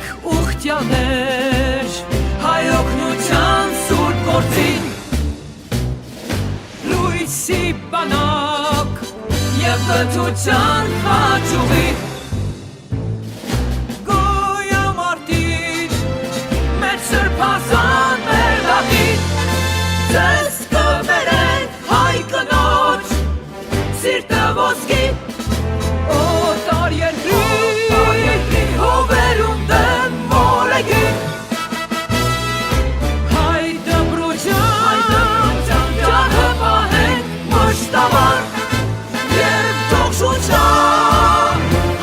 Մենք ուխտյաներ հայօգնության սուրբ գործին Լույսի բանակ և կթության խաչուղի Գոյամ արտիր մեր սրբազան մեր լատին Ձեզ կվերենք հայ կնոջ սիրտը ոսկի Օտար երկրի հովերում դեմ մորեգի Հայ դպրության ճարը պահենք մշտաբար Եվ թող շուչա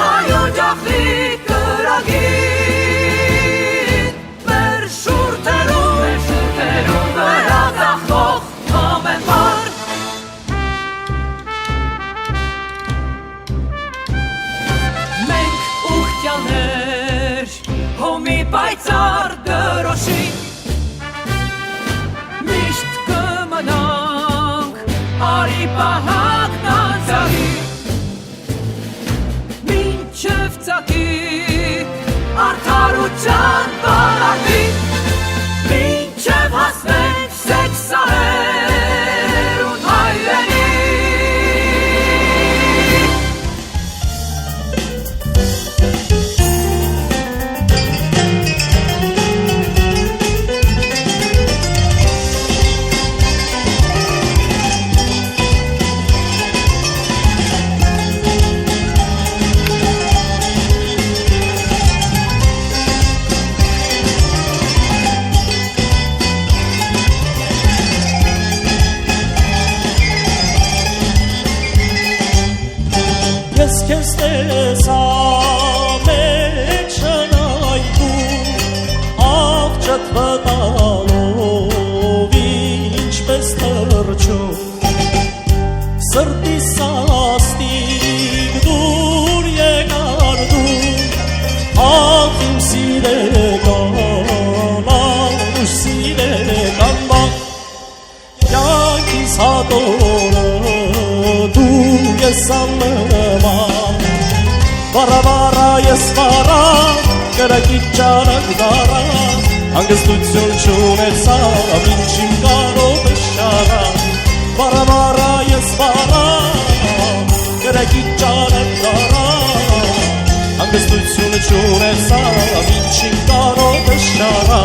հայոց աղվի կրագին Մեր շուրթերում վերադախող ամեն բար Հոմի պայծար դրոշի Միշտ կմնանք արի պահակն անցյալի Մինչև ծակի արդարության բանալի Մինչև հասնենք սեքս սահեր ու հայրենի Ես քեզ տեսա մեջ շնայքում աղջատ վտալով ինչպես թրջում Սրտի սաստիկ դուր եկար դու աղ իմ սիրեկան անուշ սիրեկան բաղ յանքիս հատորը դու ես աննման Վառա ես վառա կրակի ճարակ դառա հանգստություն չունեցավ ինչ իմ կարով է շարա Վառա ես վառա կրակի ճարակ դառա հանգստություն չունեցավ ինչ իմ կարով է շարա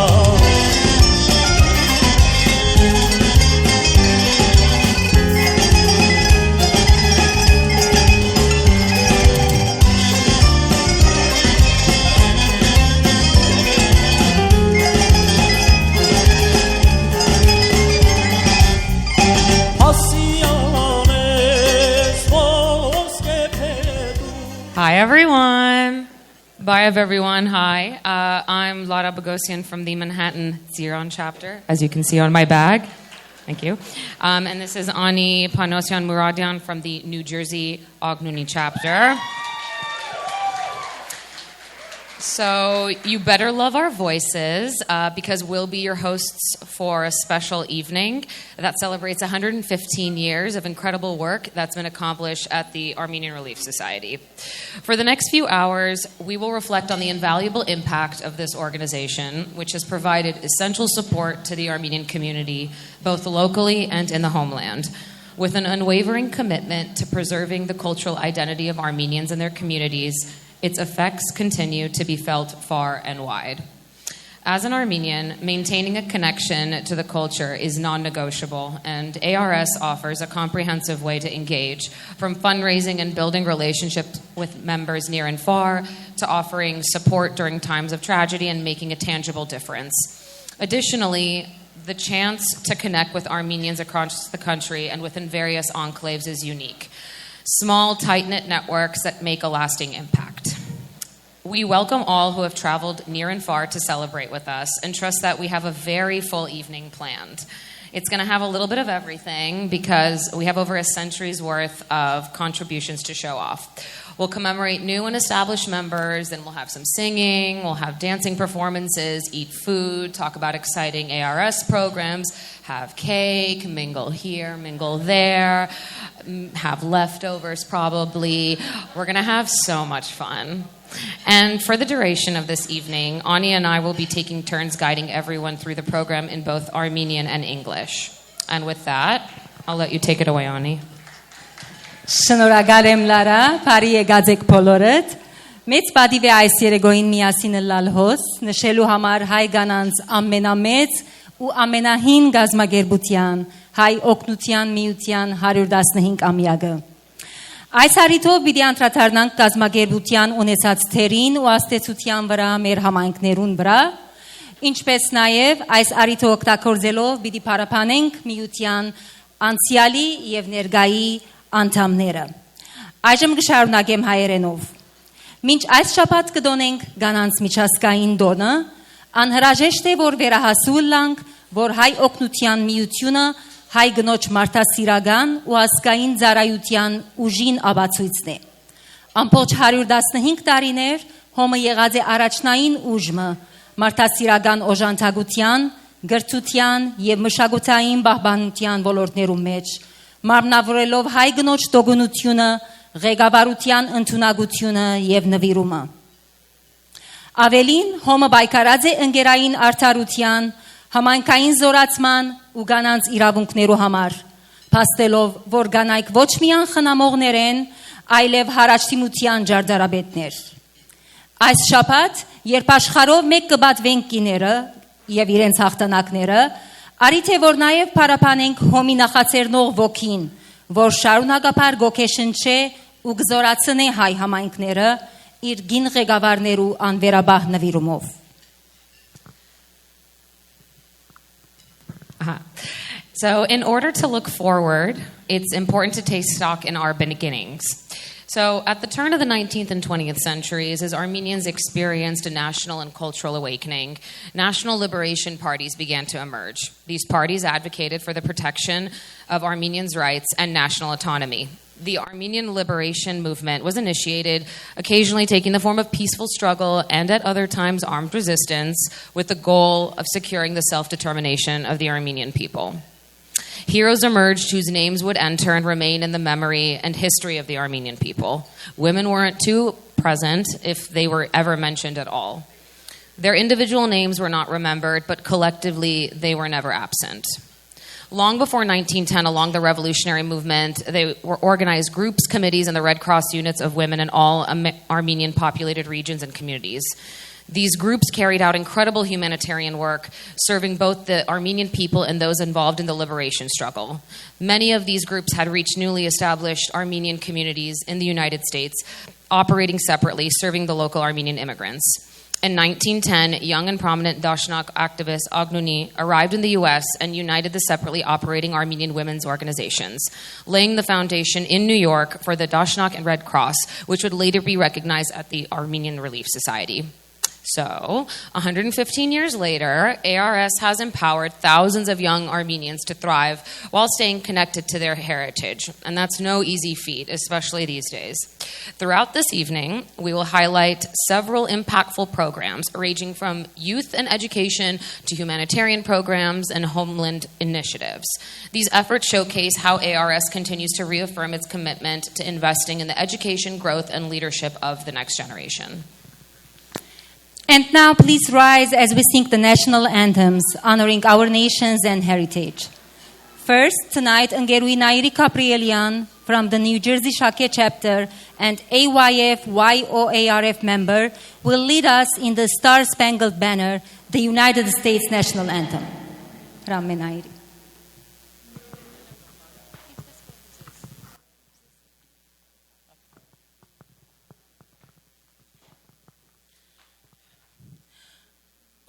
Hi everyone! Bye everyone, hi. I'm Lara Bogosian from the Manhattan Zion chapter, as you can see on my bag. Thank you. And this is Ani Panosyan Muradian from the New Jersey Ognuni chapter. So you better love our voices because we'll be your hosts for a special evening that celebrates 115 years of incredible work that's been accomplished at the Armenian Relief Society. For the next few hours, we will reflect on the invaluable impact of this organization, which has provided essential support to the Armenian community, both locally and in the homeland. With an unwavering commitment to preserving the cultural identity of Armenians and their communities, its effects continue to be felt far and wide. As an Armenian, maintaining a connection to the culture is non-negotiable, and ARS offers a comprehensive way to engage, from fundraising and building relationships with members near and far, to offering support during times of tragedy and making a tangible difference. Additionally, the chance to connect with Armenians across the country and within various enclaves is unique. Small, tight-knit networks that make a lasting impact. We welcome all who have traveled near and far to celebrate with us and trust that we have a very full evening planned. It's going to have a little bit of everything because we have over a century's worth of contributions to show off. We'll commemorate new and established members, then we'll have some singing, we'll have dancing performances, eat food, talk about exciting ARS programs, have cake, mingle here, mingle there, have leftovers probably. We're going to have so much fun. And for the duration of this evening, Ani and I will be taking turns guiding everyone through the program in both Armenian and English. And with that, I'll let you take it away, Ani. Շնորհակալ եմ Լարա, բարի եկած եք բոլորդ։ Մեծ պատիվ է այս երեկոյին միասին լալ հոս, նշելու համար հայ կանանց ամենամեծ ու ամենահին գազագերբության, հայ օգնության միության 115-ամյակը։ Այս հարթով պիտի անդրադառնանք գազագերբության ունեցած թերին ու աստեցության վրա մեր համայնքներուն վրա, ինչպես նաև այս հարթը օգտագործելով պիտի փառաբանենք միության անցյալի եւ ներկայի անդամները։ Այժմ կշարունակեմ հայերենով։ Մինչ այս շաբաթ կդոնենք կանանց միջազգային տոնը, անհրաժեշտ է որ վերահասուլ լանք, որ հայ օգնության միությունը հայ գնոջ մարդասիրական ու ազգային ծառայության ուժին ապացույցն է։ Ամբողջ 115 տարիներ հոմը եղած է առաջնային ուժը մարդասիրական օժանդակության, գրթության եւ մշակութային պահպանության ոլորտներում մեջ, մարմնավորելով հայ գնոջ տոկունությունը, ղեկավարության ընդունակությունը եւ նվիրումը։ Ավելին հոմը պայքարած է ընկերային արդարության, համայնքային զորացման ու կանանց իրավունքներու համար, փաստելով, որ կանայք ոչ միայն խնամողներ են, այլև հարաճտիմության ջարդարաբետներ։ Այս շաբաթ, երբ աշխարհով մեկ կբատվենք կիները եւ իրենց հաղթանակները, արիթ է որ նաև փառաբանենք հոմի նախացերնող ոգին, որ շարունակապար գոքեշնչե ու գզորացնե հայ համայնքները իր գին ղեկավարներու անվերաբահ նվիրումով։ So in order to look forward, it's important to take stock in our beginnings. So at the turn of the 19th and 20th centuries, as Armenians experienced a national and cultural awakening, national liberation parties began to emerge. These parties advocated for the protection of Armenians' rights and national autonomy. The Armenian liberation movement was initiated, occasionally taking the form of peaceful struggle and at other times armed resistance, with the goal of securing the self-determination of the Armenian people. Heroes emerged whose names would enter and remain in the memory and history of the Armenian people. Women weren't too present if they were ever mentioned at all. Their individual names were not remembered, but collectively they were never absent. Long before 1910, along the revolutionary movement, they were organized groups, committees, and the Red Cross units of women in all Armenian populated regions and communities. These groups carried out incredible humanitarian work, serving both the Armenian people and those involved in the liberation struggle. Many of these groups had reached newly established Armenian communities in the United States, operating separately, serving the local Armenian immigrants. In 1910, young and prominent Dashnak activist Agnuni arrived in the U.S. and united the separately operating Armenian women's organizations, laying the foundation in New York for the Dashnak and Red Cross, which would later be recognized at the Armenian Relief Society. So, 115 years later, ARS has empowered thousands of young Armenians to thrive while staying connected to their heritage. And that's no easy feat, especially these days. Throughout this evening, we will highlight several impactful programs ranging from youth and education to humanitarian programs and homeland initiatives. These efforts showcase how ARS continues to reaffirm its commitment to investing in the education, growth, and leadership of the next generation. And now please rise as we sing the national anthems honoring our nations and heritage. First, tonight, Ngerui Nairi Caprielian from the New Jersey Shake chapter and AYF YOARF member will lead us in the Star-Spangled Banner, the United States national anthem. Ramme Nairi.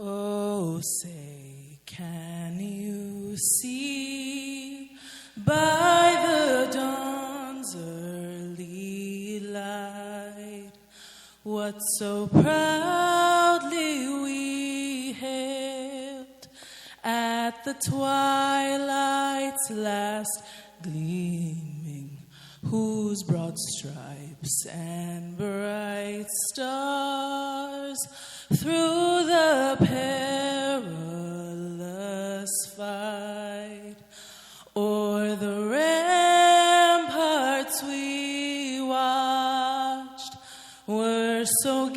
Oh, say, can you see by the dawn's early light what so proudly we hailed at the twilight's last gleaming, whose broad stripes and bright stars through the perilous fight o'er the ramparts we watched were so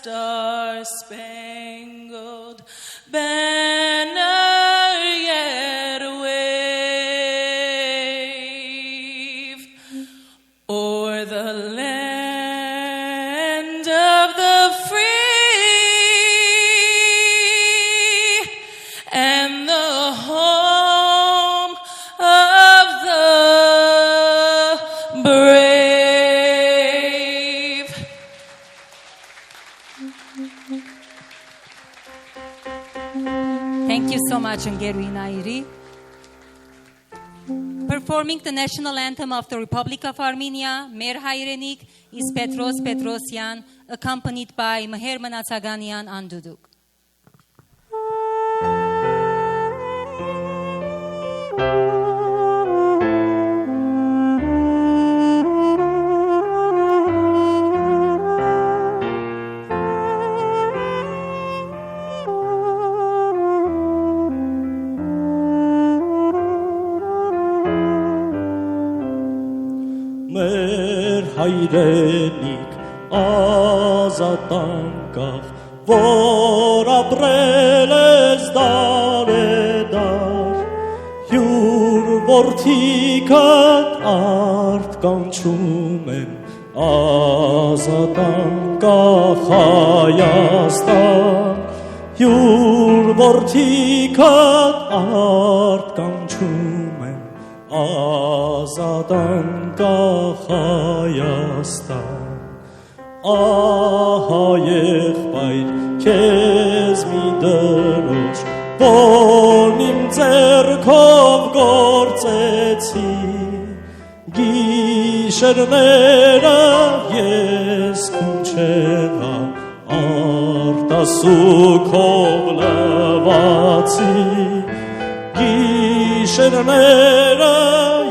star-spangled banner yet wave o'er the land of the free and the home of the brave. Thank you so much, Ngeru Nairi. Performing the national anthem of the Republic of Armenia, Mer Hayrenik is Petros Petrosyan, accompanied by Meher Manatsaganian on duduk. Մեր հայրենիք ազատ անկախ, որ ապրել ես դարեդար, հյուր որդիքդ արդ կանչում են ազատ անկախ Հայաստան, հյուր որդիքդ արդ կանչում են ազատ անկախ Հայաստան, ահա եղբայր քեզ մի դրոշ, որ իմ ձեռքով գործեցի, գիշերները ես քունչելա, արտասուքով լվացի, գիշերները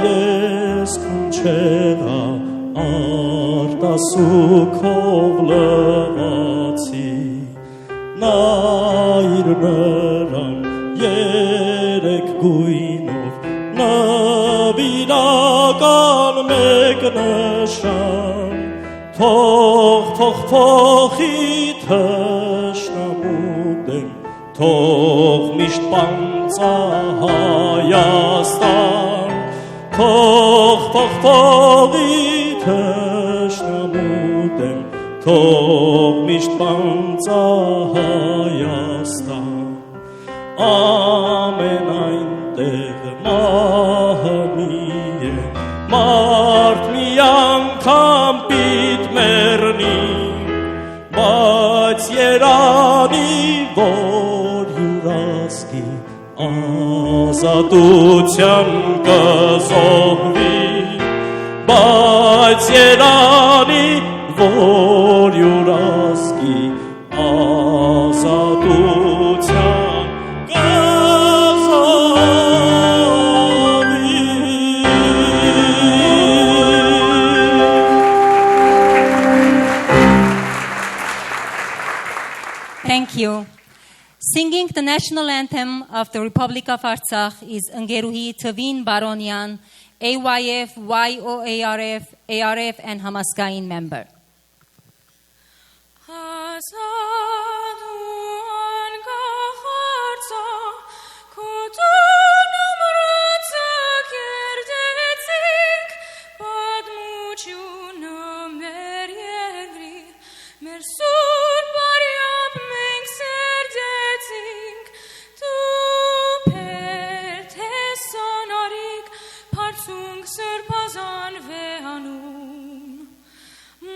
ես քունչելա, արտասուքով լվացի, նայր նրան երեք գույնով, նվիրական մեկ նշան, թող փոխի թշնամու դեմ, թող միշտ պանծա Հայաստան, թող փոխի թշնամու դեմ, թող միշտ պանծա Հայաստան, ամեն այնտեղ մահը մի է, մարդ մի անգամ պիտ մեռնի, բայց երանի, որ յուրասկի ազատության կզոհվի, բայց երանի, որ յուրասկի ազատության կզոհվի. Thank you. Singing the national anthem of the Republic of Artsakh is Ngeruhi Tavin Baronian, AYF, YOARF, ARF, and Hamaskain member.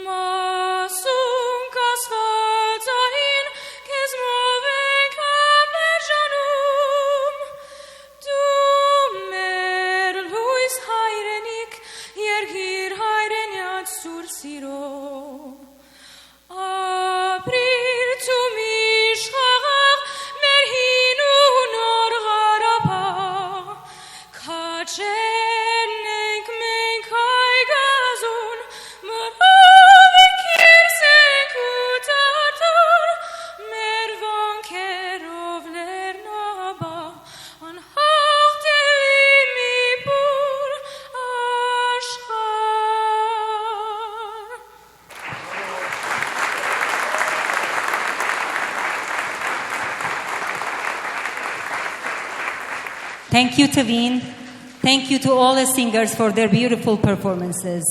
Masung kasvalzain Thank you, Taveen. Thank you to all the singers for their beautiful performances.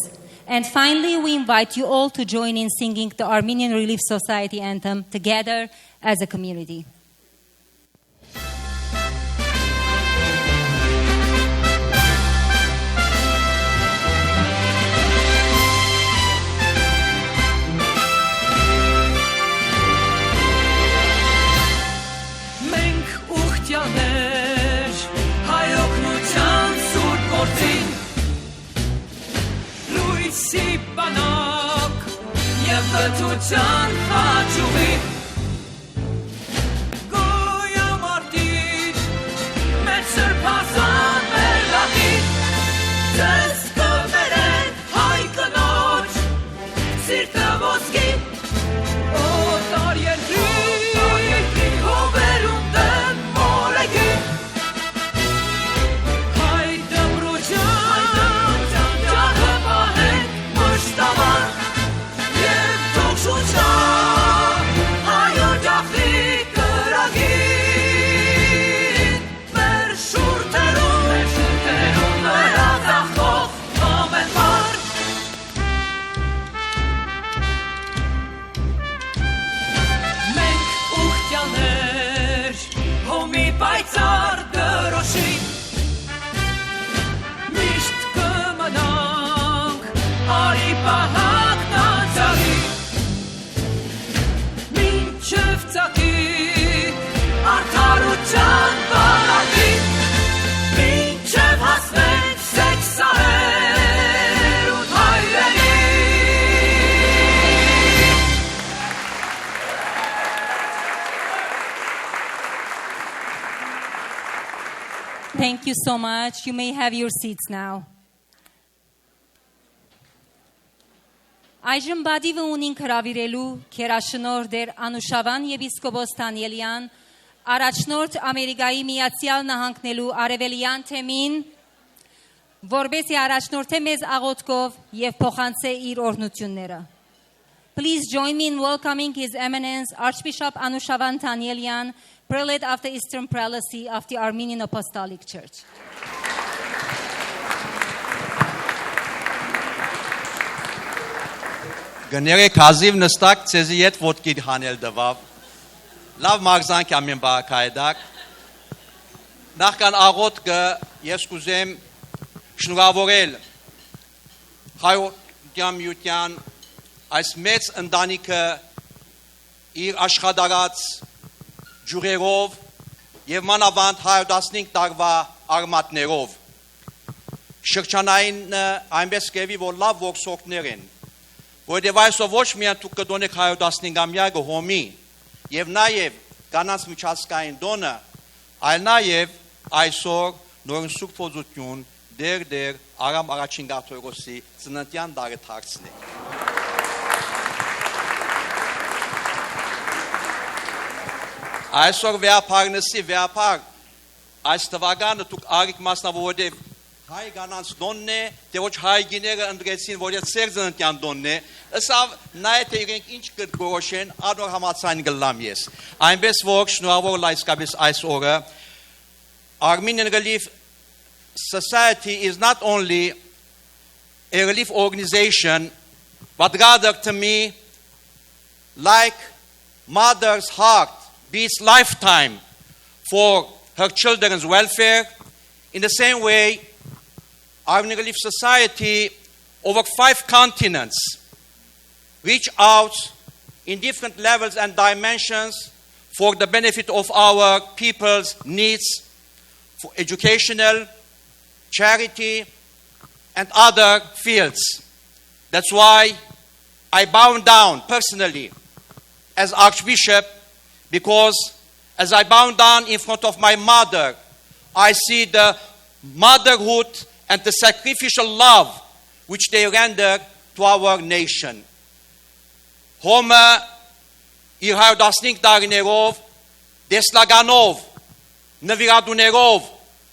And finally, we invite you all to join in singing the Armenian Relief Society anthem together as a community. Մենք ուխտյաներ հայօգնության սուրբ գործին լույսի բանակ եւ վթության խաչուղի գոյամարտիր մեր սրբազան մեր լատի ձեզ կվերեն հայ կնոջ սիրտը ոսկի օտար երկրի հովերում դեմ մորեգի հայ դմրության ջահը պահենք մշտաբար և թող շուչնա հայոց աղթի կրագին մեր շուրթերում վերածախող ամեն բար Մենք ուխտյաներ հոմի պայծառ դրոշի միշտ կմնանք արի պահակն անցյալի մինչև ծակի արդարության բանակի մինչև հասնենք սեքսահեր ու հայրենի Thank you so much. You may have your seats now. Այժմ բադիվը ունին հրավիրելու քերաշնոր դեր Անուշավան եպիսկոպոս Դանիելյան, առաջնորդ Ամերիկայի Միացյալ Նահանգներու արևելյան թեմին, որբեսի առաջնորդե մեզ աղոթքով եւ փոխանցե իր օրհնությունները. Please join me in welcoming His Eminence Archbishop Anushavan Danielyan, prelate of the Eastern Prelacy of the Armenian Apostolic Church. Գներեք հազիվ նստակ ցեզի հետ ոտքի հանել դվավ լավ մագզանք ամեն բակայդակ նախքան աղոթքը ես կուզեմ շնորհավորել հայոց այս մեծ ընտանիքը իր աշխատարած ջուրերով եւ մանավանդ 115 տարվա արմատներով շրջանային այնպես կերպի որ լավ ողսողներ են որտեղ այսօր ոչ միայն դուք կդոնեք 115-ամյակը հոմի եւ նաեւ կանանց միջազգային դոնը այլ նաեւ այսօր նորին սուրբ փոզություն դեր Արամ առաջին գաթողոսի ծննդյան դարեթարցն է այսօր վեապարնսի վեապար այս տվագանը դուք արիք մասնավորով հայ կանանց դոնն է թե ոչ հայ գիները ընդրեցին որ ծեր ծննդյան դոնն է ըսավ նայ թե իրենք ինչ կգորոշեն ադոր համացան գլամ ես այնպես որ շնորհավոր լայսկաբես այս օրը Armenian Relief Society is not only a relief organization but rather to me like mother's heart beats lifetime for her children's welfare in the same way Armenian Relief Society over 5 continents reach out in different levels and dimensions for the benefit of our people's needs for educational, charity, and other fields. That's why I bow down personally as Archbishop because as I bow down in front of my mother, I see the motherhood and the sacrificial love which they render to our nation. Հոմը իր 115 տարիներով, դեսլագանով, նվիրատուներով,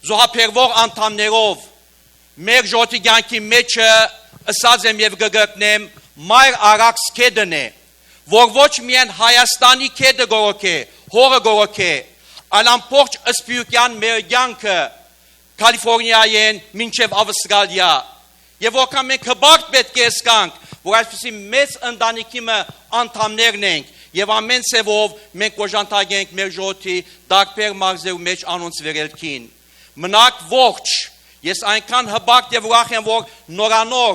զոհաբերվող անդամներով, մեր ժողովրդի կյանքի մեջը ըսած եմ եւ կգտնեմ մայր արաքս կեդն է, որ ոչ միայն Հայաստանի կեդը գորոք է, հողը գորոք է, այլ ամբողջ ըսպյուրքյան մեր կյանքը Կալիֆոռնիայեն մինչև Ավստրալիա։ Եվ որքան մենք հբարտ պետք է զգանք, որ այսպիսի մեծ ընտանիքի անդամներն ենք եւ ամեն ցևով մենք օժանդակենք մեր ժողովրդի դարբեր մարզերու մեջ անոնց վերելքին։ Մնաք ողջ։ Ես այնքան հբարտ եւ ուրախ եմ, որ նորանոր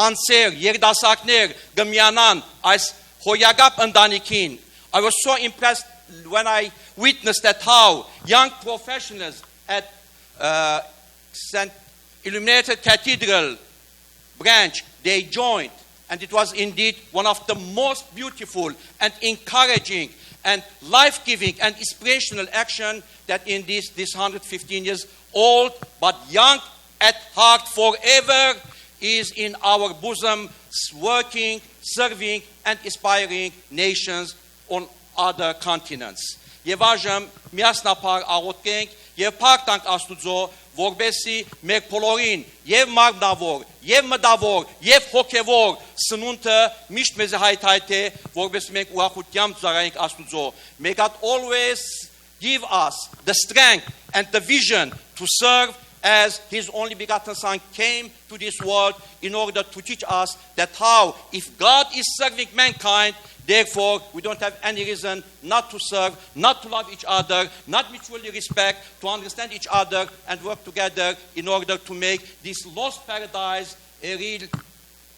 անձեր, երիտասարդներ գմյանան այս հոյագապ ընտանիքին։ I was so impressed when I witnessed that how young professionals at St. Illuminated Cathedral branch, they joined. And it was indeed one of the most beautiful and encouraging and life-giving and inspirational action that in this 115 years old, but young at heart forever, is in our bosom, working, serving, and inspiring nations on other continents. Եվ այժմ միասնապար աղոթենք եւ փառք տանք Աստուծո, որբեսի մեր բոլորին եւ մարմնավոր, եւ մտավոր, եւ հոգեվոր սնունդը միշտ մեզ հայթայթ է, որբեսի մենք ուրախությամբ ծառայենք Աստուծո. May God always give us the strength and the vision to serve as His only begotten Son came to this world in order to teach us that how, if God is serving mankind, therefore, we don't have any reason not to serve, not to love each other, not mutually respect, to understand each other and work together in order to make this lost paradise a real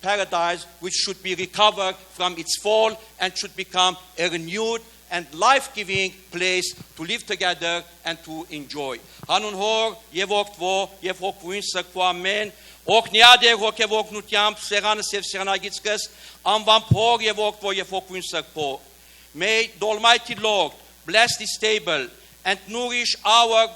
paradise which should be recovered from its fall and should become a renewed and life-giving place to live together and to enjoy. Հանուն հոր եւ ողջո եւ հոգուին սրբո ամեն օգնիադեր հոգեվոգնությամբ սեղանս եւ սեղանագիցս անվան փող եւ ողջո եւ հոգուին սրբո. May the Almighty Lord bless this table and nourish our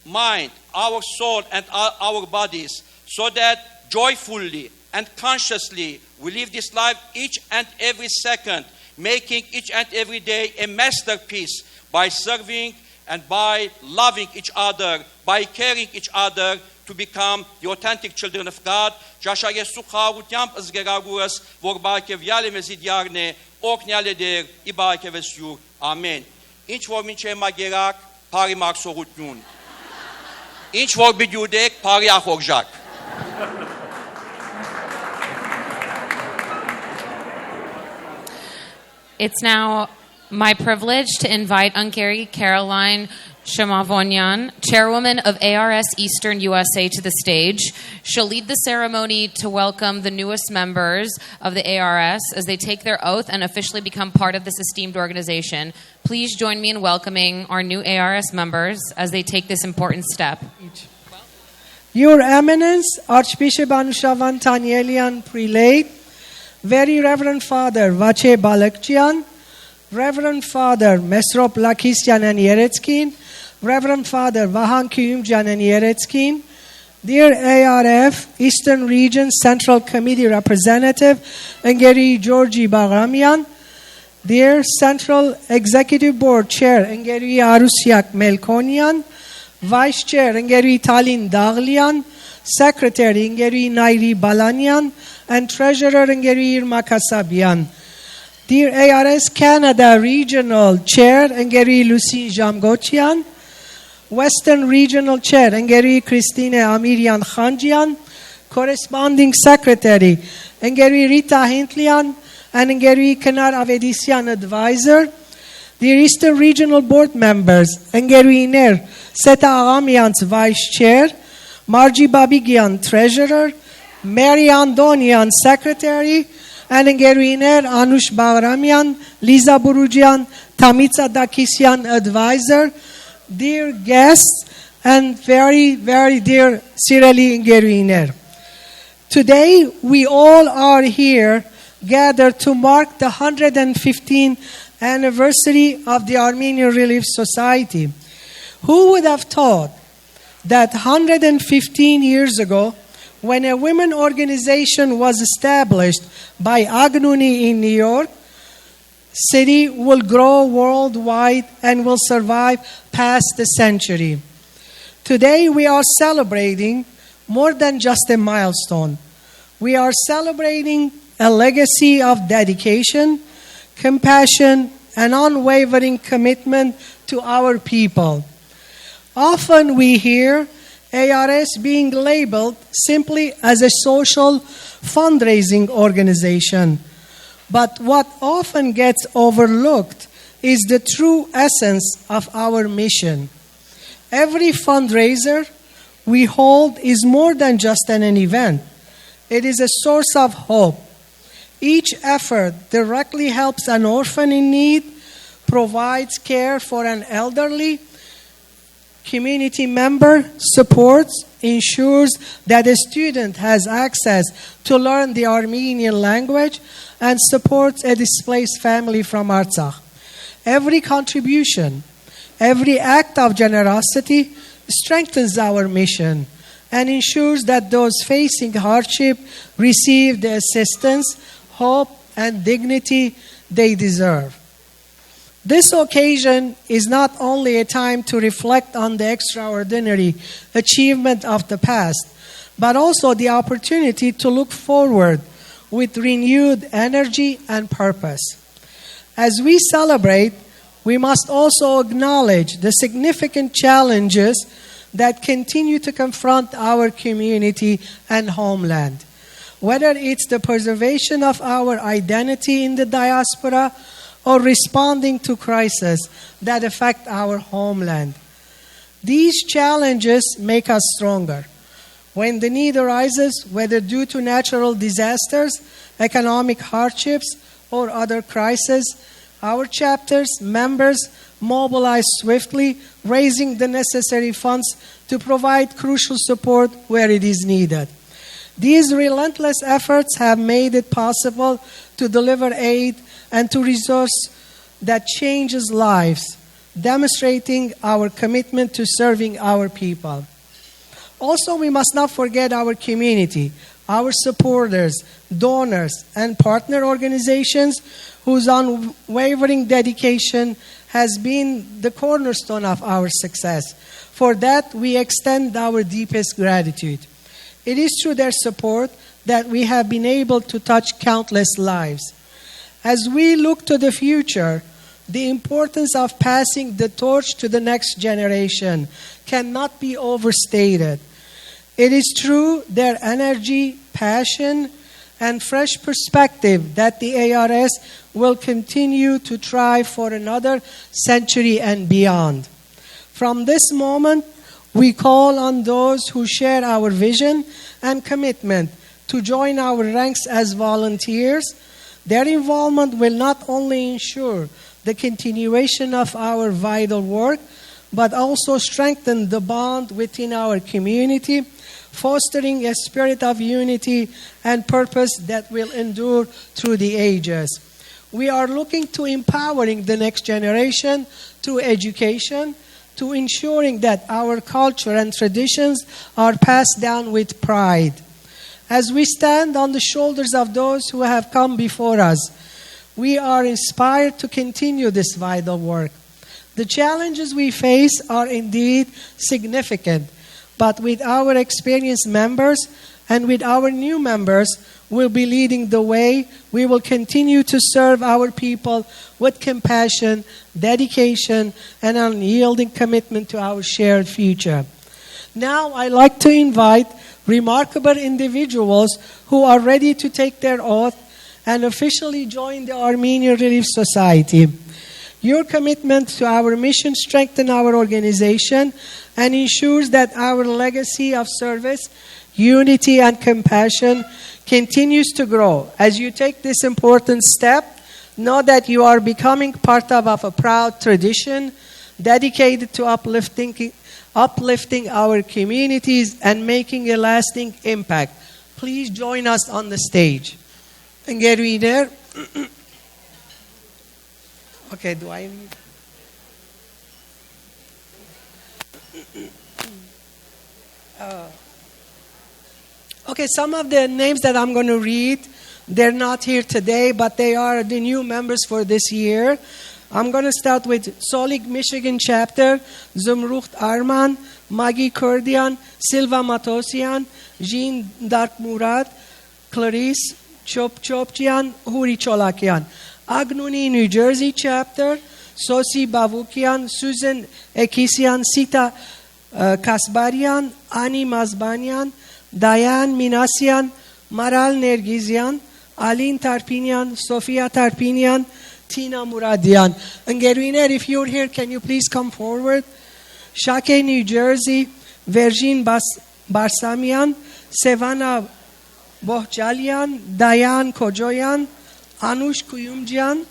mind, our soul and our bodies so that joyfully and consciously we live this life each and every second, making each and every day a masterpiece by serving and by loving each other, by caring each other to become the authentic children of God. Jashayessu khawutyam azgeragurus vorbakev yale mezidyarne oknyale der ibakevesu. Amen. Ինչ որ մինչե մագերակ բարի մաքսողություն. Ինչ որ բիդյուդեք բարի ախորժակ. It's now my privilege to invite Ungeri Caroline Shemavonyan, chairwoman of ARS Eastern USA, to the stage. She'll lead the ceremony to welcome the newest members of the ARS as they take their oath and officially become part of this esteemed organization. Please join me in welcoming our new ARS members as they take this important step. Your Eminence, Archbishop Anushavan Tanyelian Prelate, Very Reverend Father Vache Balakjian, Reverend Father Mesrop Lakisyan and Yeretskin, Reverend Father Vahan Kiyumjan and Yeretskin, dear ARF Eastern Region Central Committee Representative Ngeri Georgi Bagramian, dear Central Executive Board Chair Ngeri Arusyak Melkonian, Vice Chair Ngeri Talin Daglian, Secretary Ngeri Nairi Balanian, and Treasurer Ngeri Irma Kasabian. Dear ARS Canada Regional Chair Ngeri Lucy Jamgochian, Western Regional Chair Ngeri Christine Amirian Khanjian, Corresponding Secretary Ngeri Rita Hintlian, and Ngeri Kenar Avedisian Advisor. Dear Eastern Regional Board Members Ngeri Ner Seta Agamian's Vice Chair, Margie Babigian Treasurer, Mary Andonian Secretary, and Ngeriner Anush Bagramian, Liza Burujian, Tamitza Dakisyan Advisor, dear guests, and very, very dear Sireli Ngeriner. Today, we all are here gathered to mark the 115th anniversary of the Armenian Relief Society. Who would have thought that 115 years ago, when a women organization was established by Agnuni in New York City, will grow worldwide and will survive past the century. Today we are celebrating more than just a milestone. We are celebrating a legacy of dedication, compassion, and unwavering commitment to our people. Often we hear ARS being labeled simply as a social fundraising organization. But what often gets overlooked is the true essence of our mission. Every fundraiser we hold is more than just an event. It is a source of hope. Each effort directly helps an orphan in need, provides care for an elderly community member, supports, ensures that a student has access to learn the Armenian language, and supports a displaced family from Artsakh. Every contribution, every act of generosity strengthens our mission and ensures that those facing hardship receive the assistance, hope, and dignity they deserve. This occasion is not only a time to reflect on the extraordinary achievement of the past, but also the opportunity to look forward with renewed energy and purpose. As we celebrate, we must also acknowledge the significant challenges that continue to confront our community and homeland. Whether it's the preservation of our identity in the diaspora or responding to crises that affect our homeland. These challenges make us stronger. When the need arises, whether due to natural disasters, economic hardships, or other crises, our chapters, members mobilize swiftly, raising the necessary funds to provide crucial support where it is needed. These relentless efforts have made it possible to deliver aid and to resource that changes lives, demonstrating our commitment to serving our people. Also, we must not forget our community, our supporters, donors, and partner organizations whose unwavering dedication has been the cornerstone of our success. For that, we extend our deepest gratitude. It is through their support that we have been able to touch countless lives. As we look to the future, the importance of passing the torch to the next generation cannot be overstated. It is through their energy, passion, and fresh perspective that the ARS will continue to thrive for another century and beyond. From this moment, we call on those who share our vision and commitment to join our ranks as volunteers. Their involvement will not only ensure the continuation of our vital work, but also strengthen the bond within our community, fostering a spirit of unity and purpose that will endure through the ages. We are looking to empowering the next generation through education, to ensuring that our culture and traditions are passed down with pride. As we stand on the shoulders of those who have come before us, we are inspired to continue this vital work. The challenges we face are indeed significant, but with our experienced members and with our new members, we'll be leading the way. We will continue to serve our people with compassion, dedication, and unyielding commitment to our shared future. Now, I'd like to invite remarkable individuals who are ready to take their oath and officially join the Armenian Relief Society. Your commitment to our mission strengthens our organization and ensures that our legacy of service, unity, and compassion continues to grow. As you take this important step, know that you are becoming part of a proud tradition dedicated to uplifting our communities and making a lasting impact. Please join us on the stage. And get me there. Okay, do I read? Okay, some of the names that I'm going to read, they're not here today, but they are the new members for this year. I'm going to start with Solik, Michigan chapter, Zumrucht Arman, Maggie Kurdian, Silva Matosian, Jean Dark Murad, Clarice Chopchian, Huri Cholakian. Agnuni, New Jersey chapter, Sosi Bavukian, Susan Ekisian, Sita Կասբարյան, Անի Մազբանյան, Դայան Մինասյան, Մարալ Ներգիզյան, Ալին Տարպինյան, Սոֆիա Տարպինյան, Tina Muradian. Ընկերուներ, if you're here, can you please come forward? Shake, New Jersey, Virgin Barsamian, Sevana Bohjalian, Dayan Kojoyan, Anush Kuyumjian,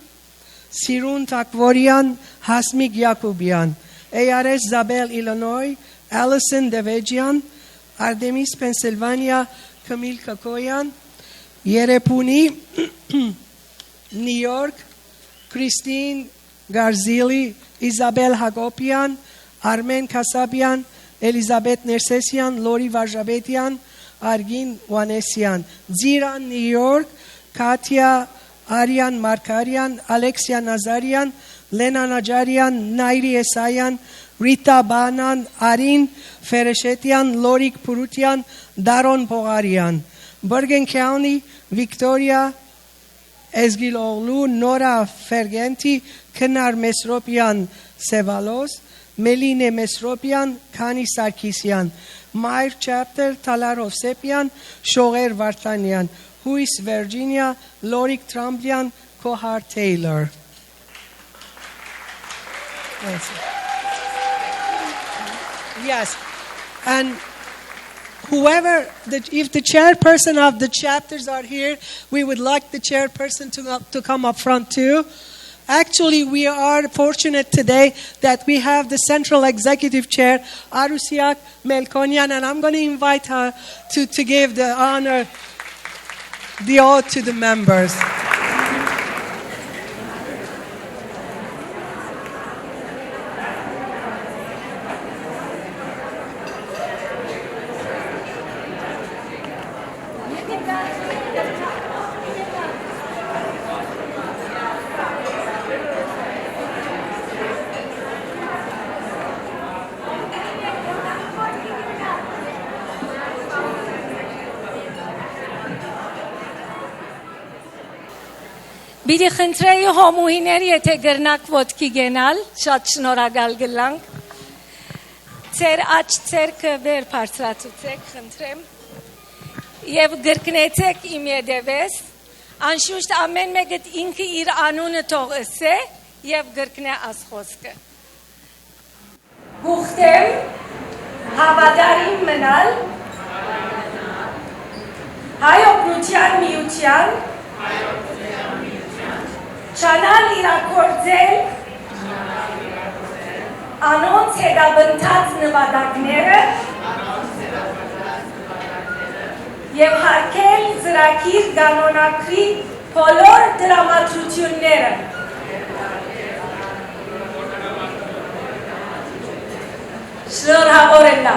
Sirun Takvorian, Hasmik Yakubian, ARS Zabel, Illinois, Allison Devejian, Artemis, Pennsylvania, Camille Kakoyan, Yerepuni, New York, Christine Garzili, Isabel Hagopian, Armen Kasabian, Elizabeth Nersesian, Lori Varjabetian, Argin Wanesian. Ziran, New York, Katya Aryan Markarian, Alexia Nazarian, Lena Najarian, Nairi Esayan, Rita Banan, Arin Fereshetian, Lorik Purutian, Daron Pogarian. Bergen County, Victoria Ezgiloglu, Nora Fergenti, Kenar Mesropian Sevalos, Meline Mesropian, Kani Sarkisian. Meyer Chapter, Talarov Sepian, Shoger Vartanian. Huis Virginia, Lorik Tramblian, Kohar Taylor. Yes. And if the chairperson of the chapters are here, we would like the chairperson to come up front too. Actually, we are fortunate today that we have the central executive chair, Arusiak Melkonian, and I'm going to invite her to give the honor, the oath to the members. Բիդի խնդրեի հոմուհիներ, եթե գրնակ ոտքի գենալ, շատ շնորհակալ գլանք։ Ձեր աջ ցերկը վեր բարձրացուցեք, խնդրեմ։ Եվ գրկնեցեք իմ ետևես, անշուշտ ամեն մեկը ինքը իր անունը թող ասե եւ գրկնե ասխոսքը։ Գուխտեմ հավատարիմ մնալ հայ օգնության միության Չանալ իրակործել անոնց հետաբնթած նվադակները և հարկել զրակիր գանոնակրի բոլոր դրամատրությունները շնորհավոր եմ նա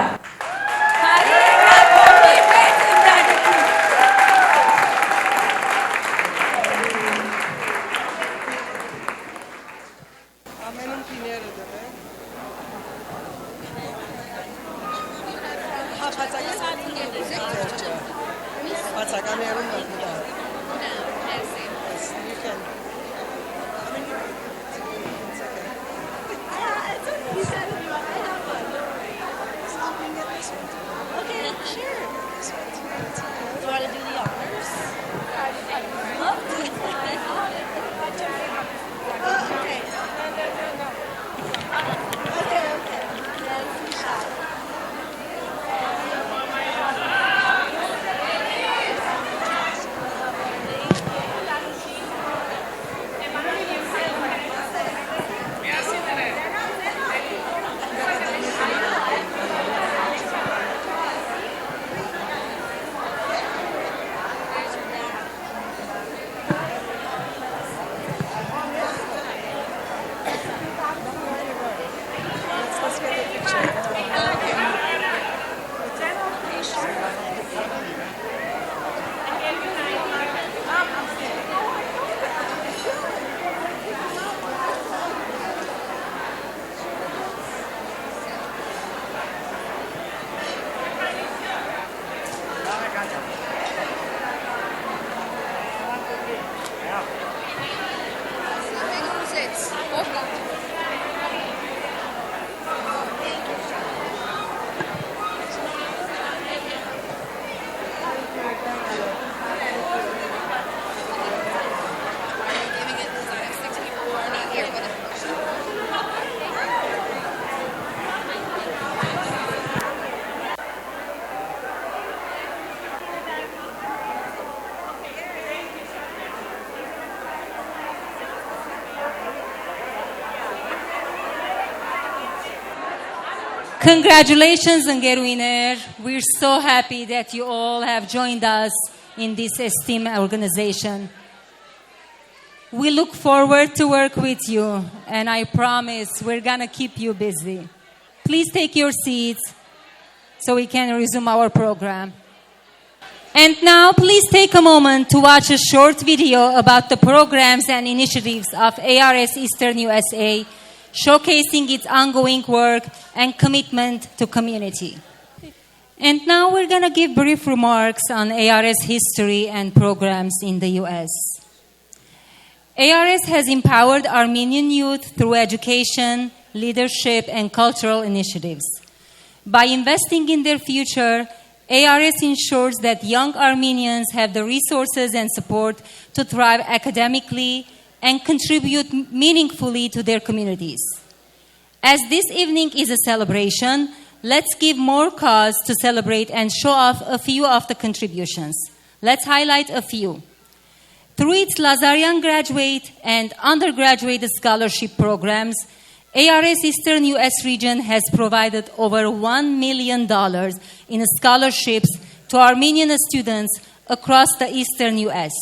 Congratulations, ընկերուներ. We're so happy that you all have joined us in this esteemed organization. We look forward to work with you, and I promise we're going to keep you busy. Please take your seats so we can resume our program. And now, please take a moment to watch a short video about the programs and initiatives of ARS Eastern USA, showcasing its ongoing work and commitment to community. And now we're going to give brief remarks on ARS history and programs in the U.S. ARS has empowered Armenian youth through education, leadership, and cultural initiatives. By investing in their future, ARS ensures that young Armenians have the resources and support to thrive academically and contribute meaningfully to their communities. As this evening is a celebration, let's give more cause to celebrate and show off a few of the contributions. Let's highlight a few. Through its Lazarian graduate and undergraduate scholarship programs, ARS Eastern U.S. region has provided over $1 million in scholarships to Armenian students across the Eastern U.S.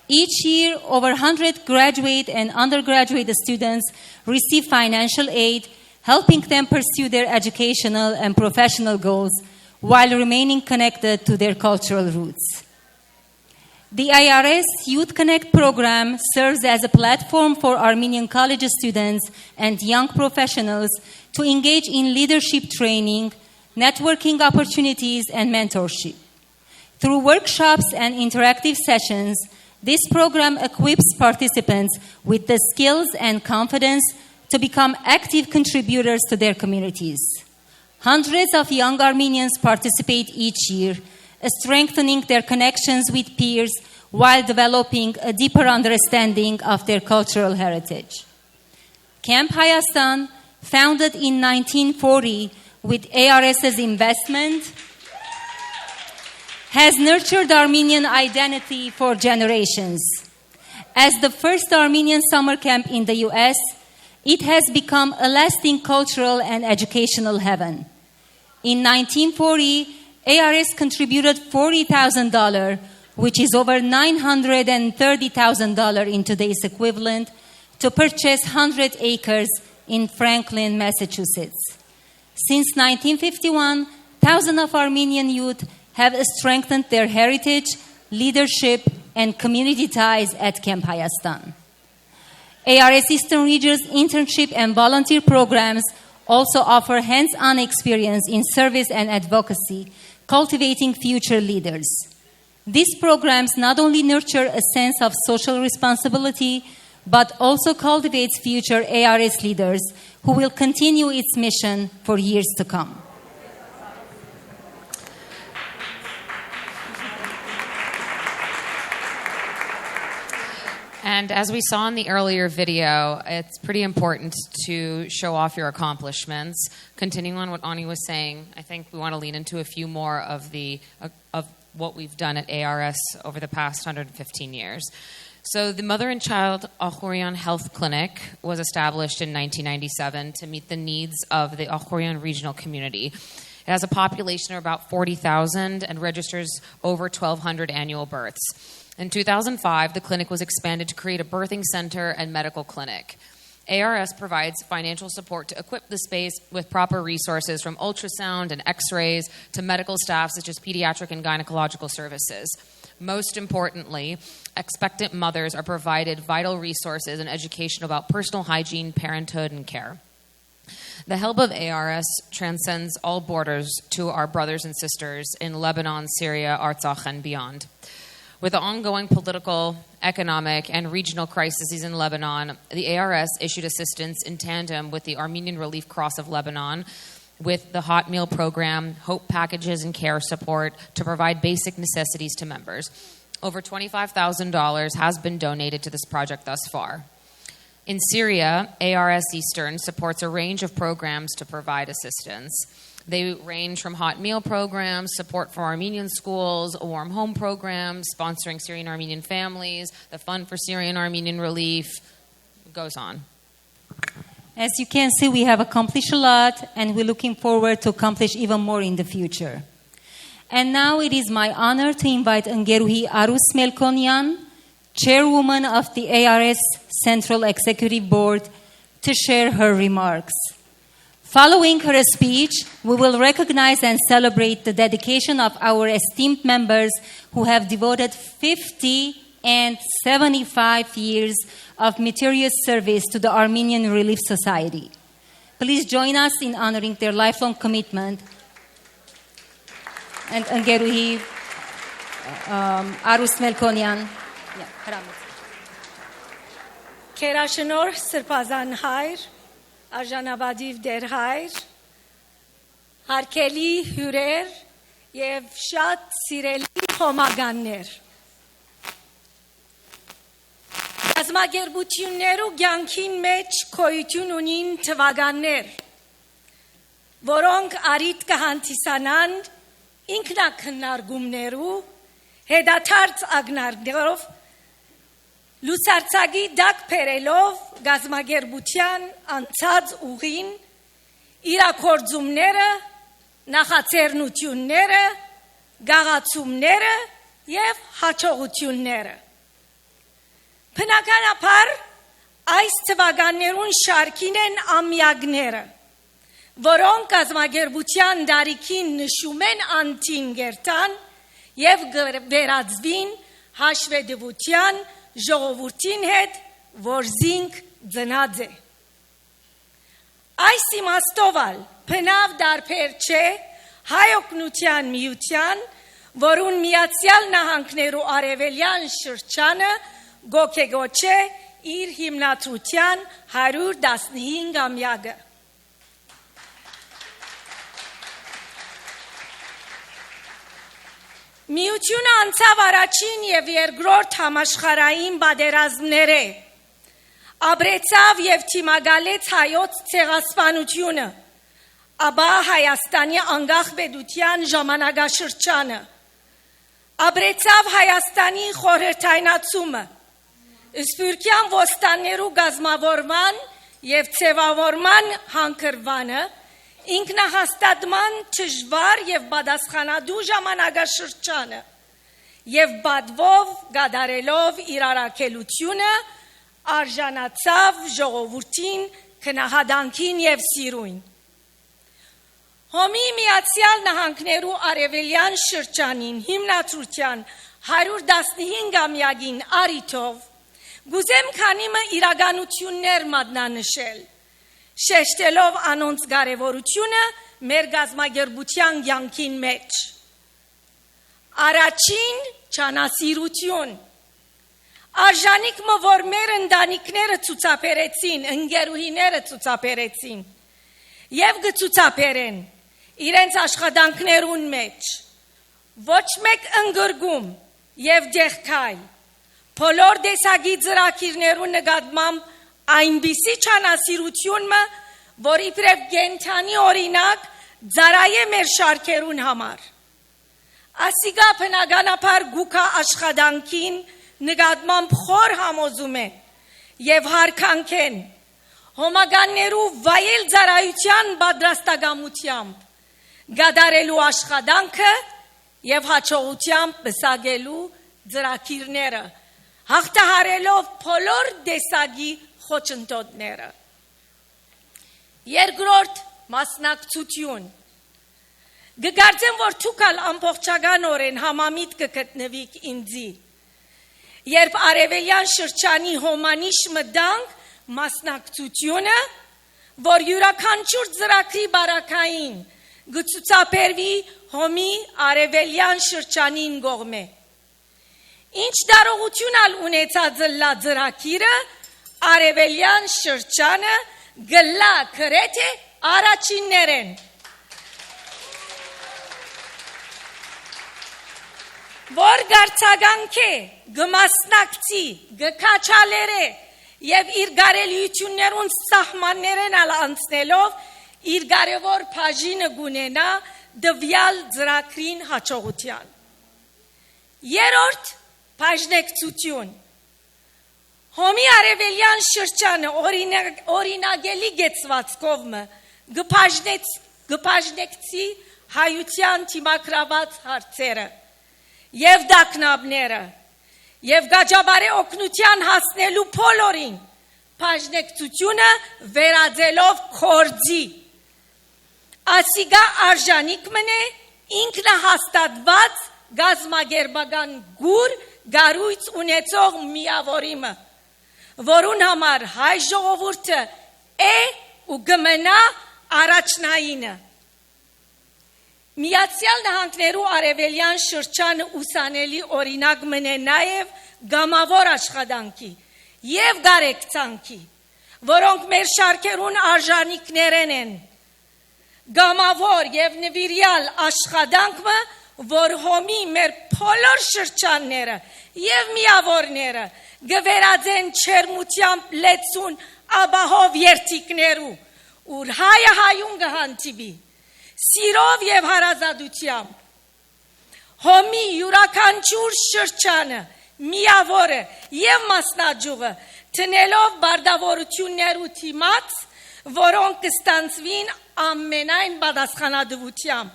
Each year, over 100 graduate and undergraduate students receive financial aid, helping them pursue their educational and professional goals while remaining connected to their cultural roots. The ARS Youth Connect program serves as a platform for Armenian college students and young professionals to engage in leadership training, networking opportunities, and mentorship. Through workshops and interactive sessions, this program equips participants with the skills and confidence to become active contributors to their communities. Hundreds of young Armenians participate each year, strengthening their connections with peers while developing a deeper understanding of their cultural heritage. Camp Hayastan, founded in 1940 with ARS's investment, has nurtured Armenian identity for generations. As the first Armenian summer camp in the U.S., it has become a lasting cultural and educational heaven. In 1940, ARS contributed $40,000, which is over $930,000 in today's equivalent, to purchase 100 acres in Franklin, Massachusetts. Since 1951, thousands of Armenian youth have strengthened their heritage, leadership, and community ties at Camp Hayastan. ARS Eastern Region's internship and volunteer programs also offer hands-on experience in service and advocacy, cultivating future leaders. These programs not only nurture a sense of social responsibility, but also cultivates future ARS leaders who will continue its mission for years to come. And as we saw in the earlier video, it's pretty important to show off your accomplishments. Continuing on what Ani was saying, I think we want to lean into a few more of what we've done at ARS over the past 115 years. So the Mother and Child Achorian Health Clinic was established in 1997 to meet the needs of the Achorian regional community. It has a population of about 40,000 and registers over 1,200 annual births. In 2005, the clinic was expanded to create a birthing center and medical clinic. ARS provides financial support to equip the space with proper resources, from ultrasound and x-rays to medical staff such as pediatric and gynecological services. Most importantly, expectant mothers are provided vital resources and education about personal hygiene, parenthood, and care. The help of ARS transcends all borders to our brothers and sisters in Lebanon, Syria, Artsakh, and beyond. With the ongoing political, economic, and regional crises in Lebanon, the ARS issued assistance in tandem with the Armenian Relief Cross of Lebanon with the Hot Meal Program, Hope Packages, and care support to provide basic necessities to members. Over $25,000 has been donated to this project thus far. In Syria, ARS Eastern supports a range of programs to provide assistance. They range from hot meal programs, support for Armenian schools, a warm home program, sponsoring Syrian Armenian families, the Fund for Syrian Armenian Relief. It goes on. As you can see, we have accomplished a lot, and we're looking forward to accomplish even more in the future. And now it is my honor to invite Engeruhi Arus Melkonian, Chairwoman of the ARS Central Executive Board, to share her remarks. Following her speech, we will recognize and celebrate the dedication of our esteemed members who have devoted 50 and 75 years of meritorious service to the Armenian Relief Society. Please join us in honoring their lifelong commitment. And Engeruhi Arus Melkonian. Քերաշնոր սրբազան հայր, արժանավադիվ դեր հայր, հարկելի հյուրեր և շատ սիրելի խոմագաններ։ Գազագերբություններու կյանքին մեջ քոյություն ունին թվականներ, որոնք արիտ կհանդիսանան ինքնակննարկումներու, հետադարձ ակնարկներով, լուսարձակի դակ բերելով գազագերբության անցած ուղին, իրաքործումները, նախաձեռնությունները, գաղացումները և հաջողությունները։ Բնականաբար այս թվականներուն շարքին են ամյակները, որոնք գազագերբության տարիքին նշում են անտին գերտան և վերածվին հաշվետվության ժողովրդին հետ, որ զինք ծնած է։ Այս իմաստով բնավ դարբեր չէ հայ օգնության միության, որուն Միացյալ Նահանգներու արևելյան շրջանը գոքեգոչե իր հիմնադրության 115-ամյակը։ Միությունը անցավ առաջին և երկրորդ համաշխարհային պատերազմները, ապրեցավ և թիմակալեց հայոց ցեղասպանությունը, ապա Հայաստանի անկախ պետության ժամանակաշրջանը, ապրեցավ Հայաստանի խորհրդայնացումը, Սփյուռքյան ոստաններու գազմավորման և ձևավորման հանգրվանը, ինքնահաստատման ճշվար և պատասխանատու ժամանակաշրջանը և բադվով գադարելով իր առաքելությունը արժանացավ ժողովրդին քնահանդանքին և սիրույն։ Հոմի Միացյալ Նահանգներու արևելյան շրջանին հիմնադրության 115-ամյակին առիթով գուզեմ քանիմը իրականություններ մատնանշել, շեշտելով անոնց կարևորությունը մեր գազագերբության կյանքին մեջ։ Առաջին ճանասիրություն, արժանիքը, որ մեր ընտանիքները ցուցաբերեցին, ընկերուհիները ցուցաբերեցին և կցուցաբերեն իրենց աշխատանքներուն մեջ, ոչ մեկ ընկրկում և դեղքայլ, բոլոր տեսակի ծրագիրներու նկատմամբ այնպիսի ճանասիրությունը, որ իբրև կենդանի օրինակ ծառայ է մեր շարքերուն համար։ Ասիկա բնականաբար գուքա աշխատանքին նկատմամբ խոր համոզում է և հարկանքեն հոմագաններու վայել ծառայության պատրաստակամությամբ գադարելու աշխատանքը և հաջողությամբ պսակելու ծրագիրները, հաղթահարելով բոլոր տեսակի խոչընդոտները։ Երկրորդ մասնակցություն։ Գկարծեմ, որ թուքալ ամբողջականորեն համամիտ կգտնվիք ինձի, երբ արևելյան շրջանի հոմանիշ մտանք մասնակցությունը, որ յուրաքանչյուր ծրագրի բարակային գցուցաբերվի հոմի արևելյան շրջանին կողմե։ Ինչ դարողություն ալ ունեցած լա ծրագիրը արևելյան շրջանը գլա գրեթե առաջիններեն։ Որ գարցագանք է, գմասնակցի, գկաչալեր է և իր գարելիություններուն սահմաններեն ալ անցնելով իր կարևոր բաժինը գունենա դվյալ ծրագրին հաջողության։ Երրորդ բաժնեկցություն։ Հոմի արևելյան շրջանը օրինագելի գեցվածքով գպաժնեկցի հայության թիմակրաված հարցերը և դակնաբները և գաջաբարե օգնության հասնելու փոլորին պաժնեկցությունը վերածելով քորձի ասիգա արժանիք մնե ինքնահաստատված գազմագերբական գուր գարույց ունեցող միավորիմը որուն համար հայ ժողովուրդը է ու գմնա առաջնայինը Միացյալ Նահանգներու արևելյան շրջանը ուսանելի օրինակ մնե նաև գամավոր աշխատանքի և գարեկցանքի, որոնք մեր շարքերուն արժանիքներեն են, գամավոր և նվիրյալ աշխատանքը, որ հոմի մեր փոլոր շրջանները և միավորները գվերածեն չերմությամբ լեցուն աբահով երթիկներու, ուր հայը հայուն գհանտիվի, սիրով և հարազատությամբ, հոմի յուրաքանչյուր շրջանը, միավորը և մասնաճյուղը տնելով բարդավորություններու թիմաց, որոնք կստանցվին ամենայն պատասխանատվությամբ։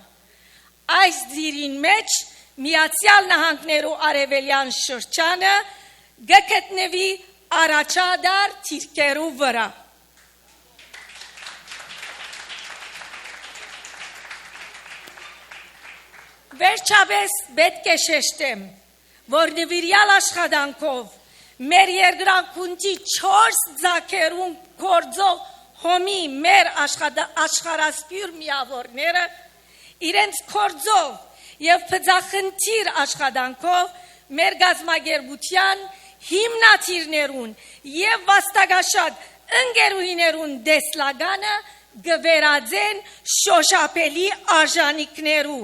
Այս ձիրին մեջ Միացյալ Նահանգներու արևելյան շրջանը գտնվի առաջադար թիրքերու վրա։ Վերջապես պետք է շեշտեմ, որ նվիրյալ աշխատանքով մեր երկրակունքի 4 ձակերուն գործող հոմի մեր աշխարհասփյուր միավորները իրենց գործով և փծախնդիր աշխատանքով մեր գազմագերբության հիմնադիրներուն և վաստակաշատ ընկերուհիներուն դեսլագանը գվերածեն շոշափելի արժանիքներու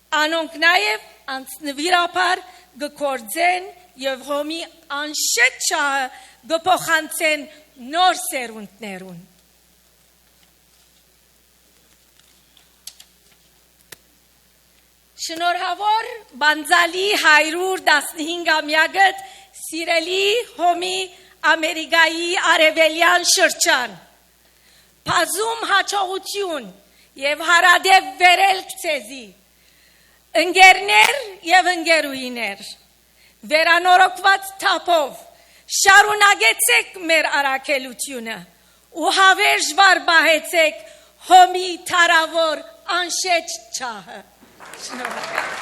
Անոնք նաև անձնվիրաբար գկործեն և հոմի անշետ շահը գփոխանցեն նոր սերունդներուն։ Շնորհավոր բանձալի 115-ամյակը սիրելի հոմի Ամերիկայի արևելյան շրջան, բազում հաջողություն և հարադեպ վերելք ցեզի Ընկերներ և ընկերուհիներ, վերանորոգված թափով շարունակեցեք մեր առաքելությունը ու հավերժ վարբահեցեք հոմի թարավոր անշեջ չահը։ Շնորհակալ։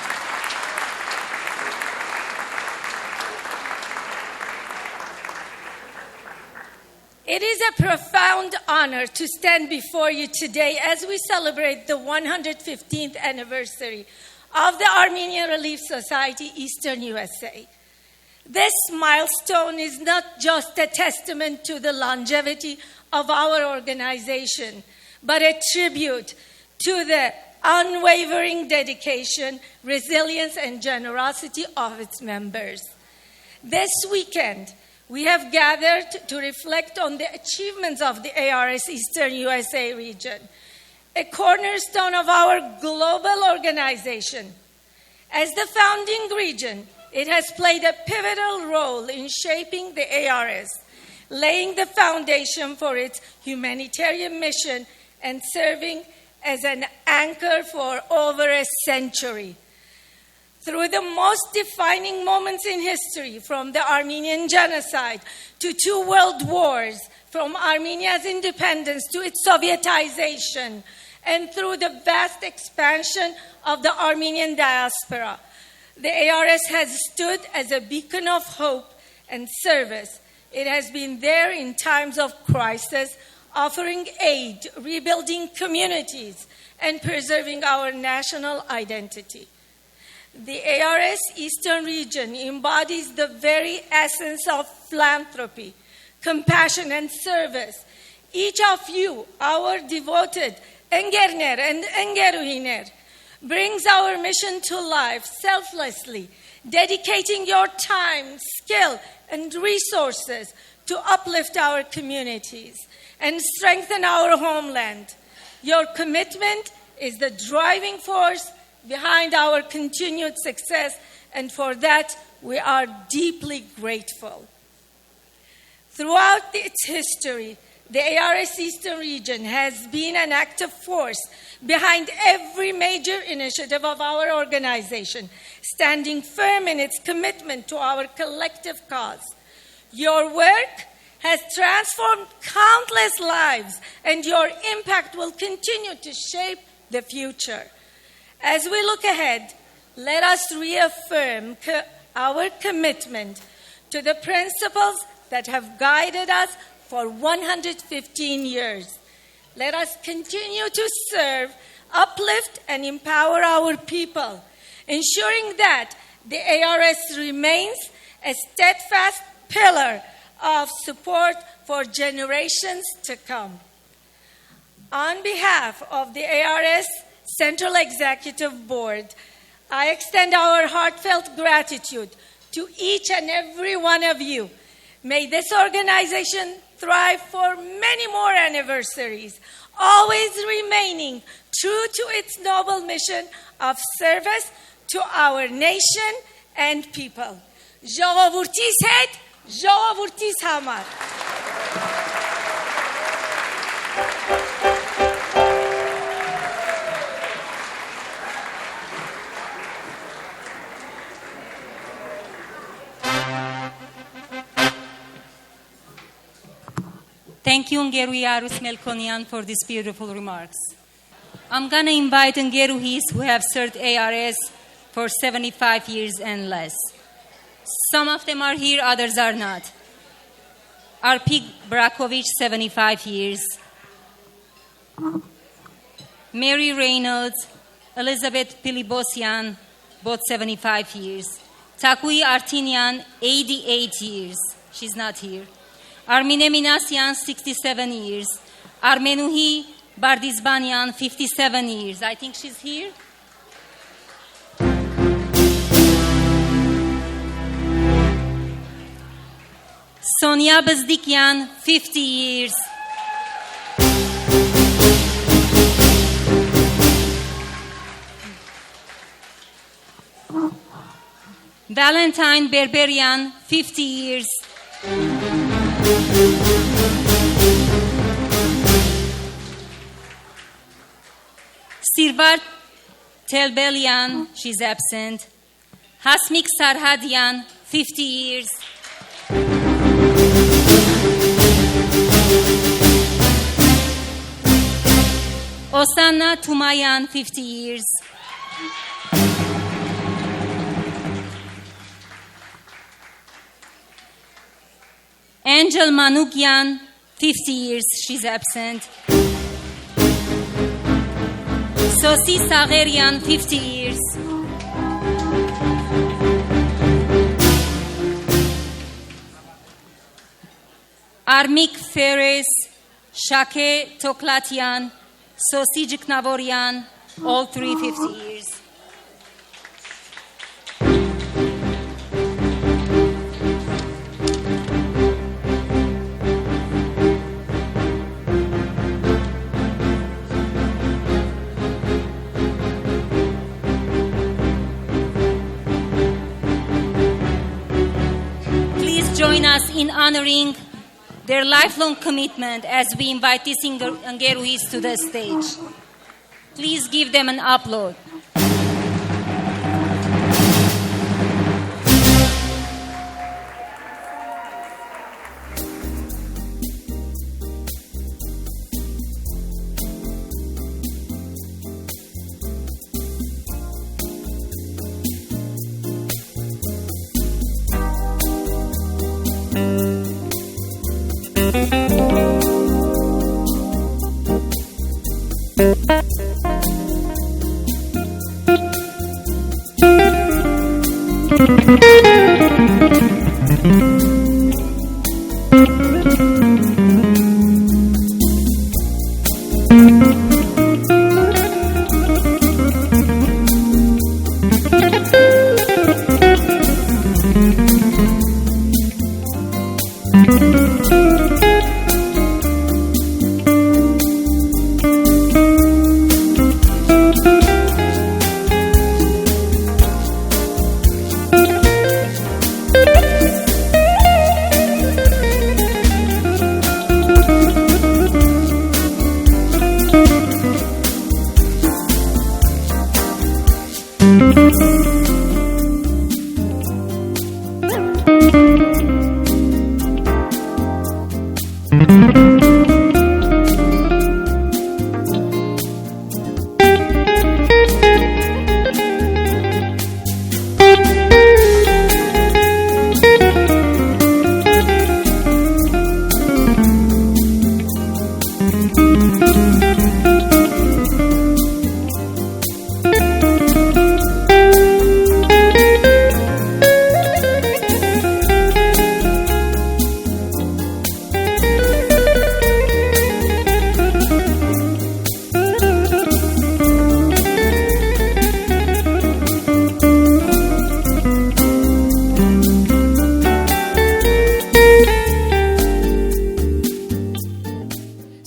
It is a profound honor to stand before you today as we celebrate the 115th anniversary of the Armenian Relief Society, Eastern USA. This milestone is not just a testament to the longevity of our organization, but a tribute to the unwavering dedication, resilience, and generosity of its members. This weekend, we have gathered to reflect on the achievements of the ARS Eastern USA region, a cornerstone of our global organization. As the founding region, it has played a pivotal role in shaping the ARS, laying the foundation for its humanitarian mission and serving as an anchor for over a century. Through the most defining moments in history, from the Armenian genocide to 2 world wars, from Armenia's independence to its Sovietization, and through the vast expansion of the Armenian diaspora, the ARS has stood as a beacon of hope and service. It has been there in times of crisis, offering aid, rebuilding communities, and preserving our national identity. The ARS Eastern region embodies the very essence of philanthropy, compassion, and service. Each of you, our devoted Engerner and Engeruhiner, brings our mission to life selflessly, dedicating your time, skill, and resources to uplift our communities and strengthen our homeland. Your commitment is the driving force behind our continued success, and for that we are deeply grateful. Throughout its history, the ARS Eastern Region has been an active force behind every major initiative of our organization, standing firm in its commitment to our collective cause. Your work has transformed countless lives, and your impact will continue to shape the future. As we look ahead, let us reaffirm our commitment to the principles that have guided us for 115 years. Let us continue to serve, uplift, and empower our people, ensuring that the ARS remains a steadfast pillar of support for generations to come. On behalf of the ARS Central Executive Board, I extend our heartfelt gratitude to each and every one of you. May this organization thrive for many more anniversaries, always remaining true to its noble mission of service to our nation and people. Ժողովրդիս հետ, ժողովրդիս համար. Thank you, Ngeru Yarus Melkonian, for these beautiful remarks. I'm going to invite Ngeruhis who have served ARS for 75 years and less. Some of them are here, others are not. Arpig Brakovic, 75 years. Mary Reynolds, Elizabeth Pilibosian, both 75 years. Takui Artinian, 88 years. She's not here. Armine Minasian, 67 years. Armenuhi Bardizbanian, 57 years. I think she's here. Sonia Bezdikian, 50 years. Valentine Berberian, 50 years. Sirvar Telbelian, she's absent. Hasmik Sarhadian, 50 years. Osanna Tumayan, 50 years. Angel Manukyan, 50 years, she's absent. Sosi Sagherian, 50 years. Armik Ferez, Shake Toklatian, Sosi Jiknavorian, all three 50 years. Join us in honoring their lifelong commitment as we invite these Ngeruhis to the stage. Please give them an applause.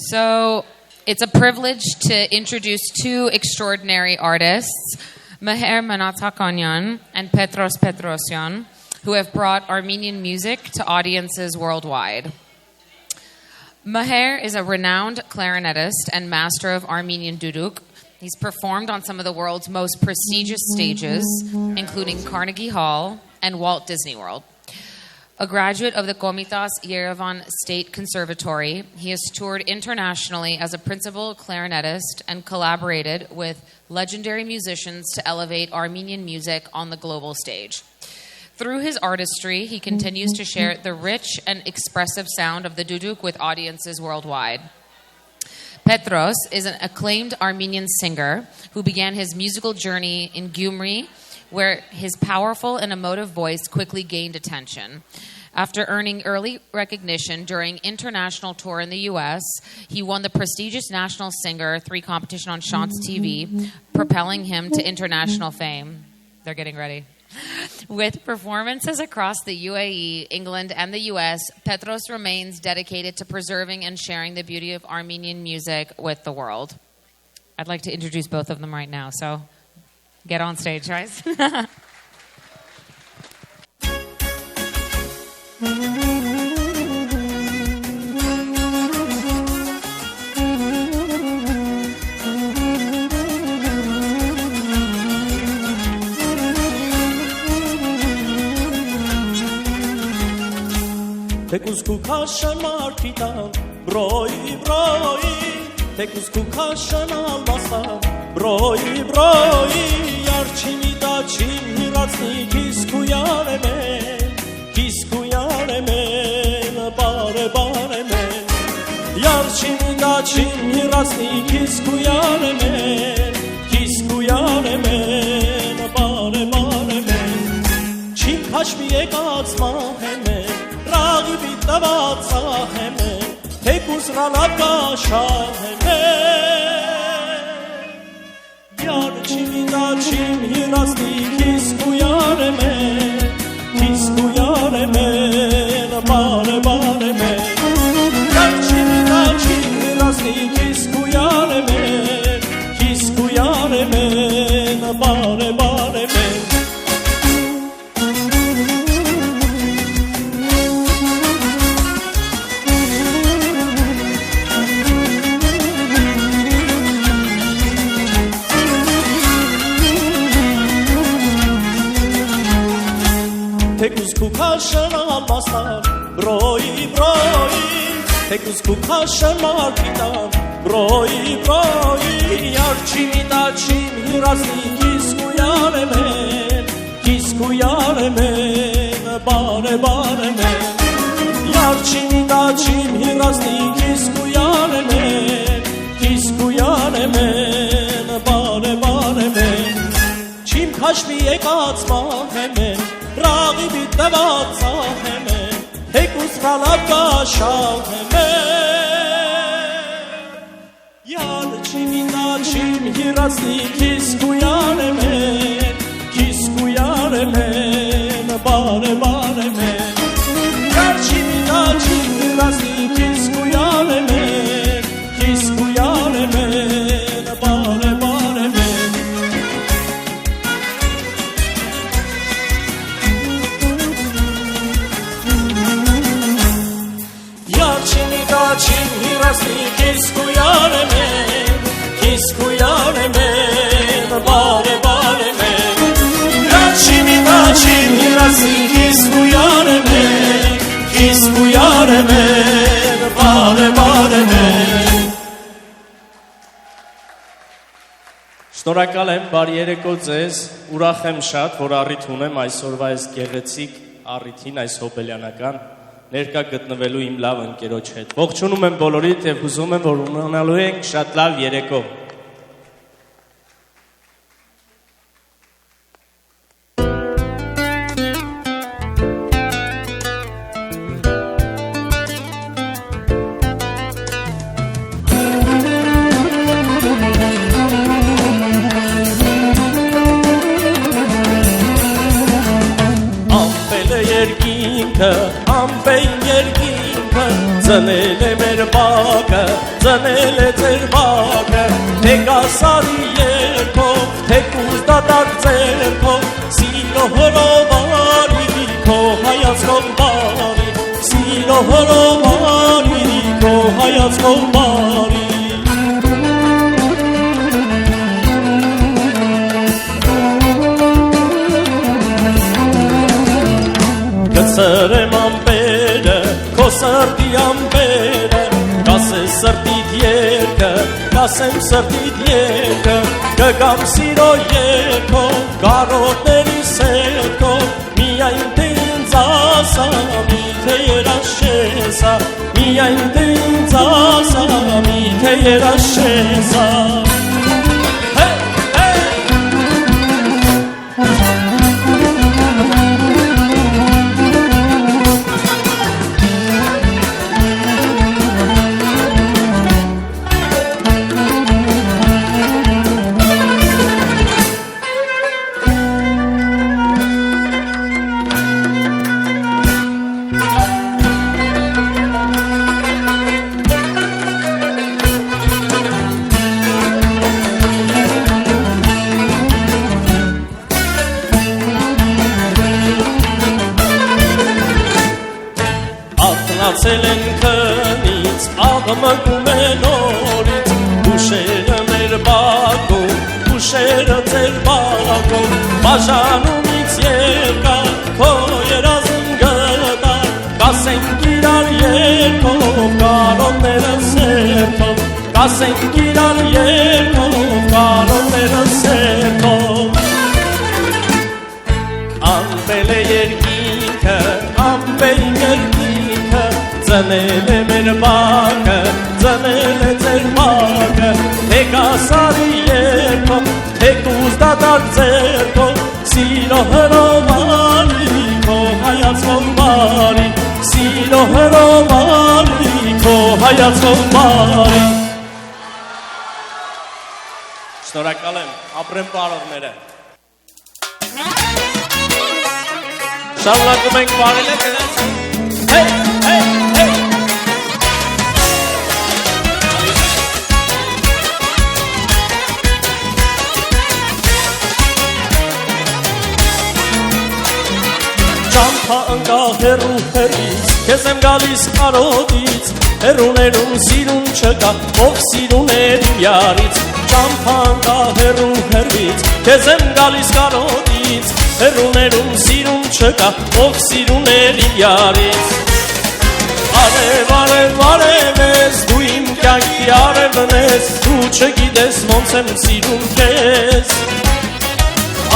So it's a privilege to introduce two extraordinary artists, Meher Manatakanyan and Petros Petrosyan, who have brought Armenian music to audiences worldwide. Meher is a renowned clarinetist and master of Armenian duduk. He's performed on some of the world's most prestigious stages, including Carnegie Hall and Walt Disney World. A graduate of the Komitas Yerevan State Conservatory, he has toured internationally as a principal clarinetist and collaborated with legendary musicians to elevate Armenian music on the global stage. Through his artistry, he continues to share the rich and expressive sound of the duduk with audiences worldwide. Petros is an acclaimed Armenian singer who began his musical journey in Gyumri, where his powerful and emotive voice quickly gained attention. After earning early recognition during international tour in the U.S., he won the prestigious National Singer 3 competition on Chance TV, propelling him to international fame. They're getting ready. With performances across the UAE, England, and the U.S., Petros remains dedicated to preserving and sharing the beauty of Armenian music with the world. I'd like to introduce both of them right now, so get on stage, guys. Թեկուզ կուքաշան մարդիտան, բրոյի, բրոյի, թեկուզ կուքաշան ալմասան, բրոյի, բրոյի, յարջինի դաչին հիրացնի կիսկույար եմ են, բարե եմ են, յարջինի դաչին հիրացնի կիսկույար եմ են, բարե եմ են, չին կաշվի եկած մահեմ են, Ragi bitavata heme, tekus ralaka shaheme. Yar chimida chim hirasni kiskuyareme, bare me. Yar chimida chim hirasni kiskuyareme, bare me. Թեկուզ կուքաշան ալմաստան, բրոյի, բրոյի, թեկուզ կուքաշան մարդիտան, բրոյի, բրոյի, յարջինի դաչին հիրացնի կիսկույար եմ են, բարե եմ են, յարջինի դաչին հիրացնի կիսկույար եմ են, բարե եմ են, չիմ քաշվի եկած մահեմ են, Ragi bitavata heme, tekus ralaka shaheme. Yar chimida chim hirasni kiskuyar em en, bare em en. Yar chimida chim hirasni kiskuyar em en, bare em en. Çin hirasni kiskuyar em en, bare men. Çin hirasni kiskuyar em en, bare men. Շնորհակալ եմ, բարի երեկո ձեզ, ուրախ եմ շատ, որ առիթ ունեմ այսօրվա այս գեղեցիկ առիթին, այս հոբելյանական ներկա գտնվելու իմ լավ ընկերոջ հետ։ Ողջունում եմ բոլորիդ եւ հուզում եմ, որ ունենալու ենք շատ լավ երեկո։ Ամպել է երկինքը, ամպեն երկինքը, ծնել է մեր բակը, ծնել է ձեր բակը, թե կասարի երկով, թե կուզ դատակ ձերքով, սիրո հրովարի, քո հայացքով բարի, սիրո հրովարի, քո հայացքով բարի։ Կծրեմ ամպերը, քո սրտի ամպերը, կասես սրտիդ երկը, կասեմ սրտիդ երկը, կգամ սիրո երկով, կարոտների սերքով, միայն թե ինձ ասա, միթե երաշեսա, միայն թե ինձ ասա, միթե երաշեսա։ Ացել են քնից, աղմկում են օրից, ուշերը մեր բակում, ուշերը ձեր բակում, բաժանումից երկար, քո երազն գտար, կասենք իրար երկով, կարոտները սերքով, կասենք իրար երկով, կարոտները սերքով։ Ամպել է երկինքը, ամպել երկինքը, ծնել է մեր բակը, ծնել է ձեր բակը, թե կասարի երկով, թե կուզ դատակ ձերքով, սիրո հրովարի, քո հայացքով բարի, սիրո հրովարի, քո հայացքով բարի։ Շնորհակալ եմ, ապրեն բարողները։ Շարունակում ենք բարելը գնաց։ Հեյ, հեյ, հեյ։ Ճամփա ընկա հեռու հեռից, քեզ եմ գալիս կարոտից, հեռուներում սիրուն չկա, ով սիրուն է իրարից։ Ճամփա ընկա հեռու հեռվից, քեզ եմ գալիս կարոտից, հեռուներում սիրուն չկա, ով սիրուն է իրարից։ Արև, արև, արև ես, դու իմ կյանքի արևն ես, դու չգիտես ոնց եմ սիրում քեզ։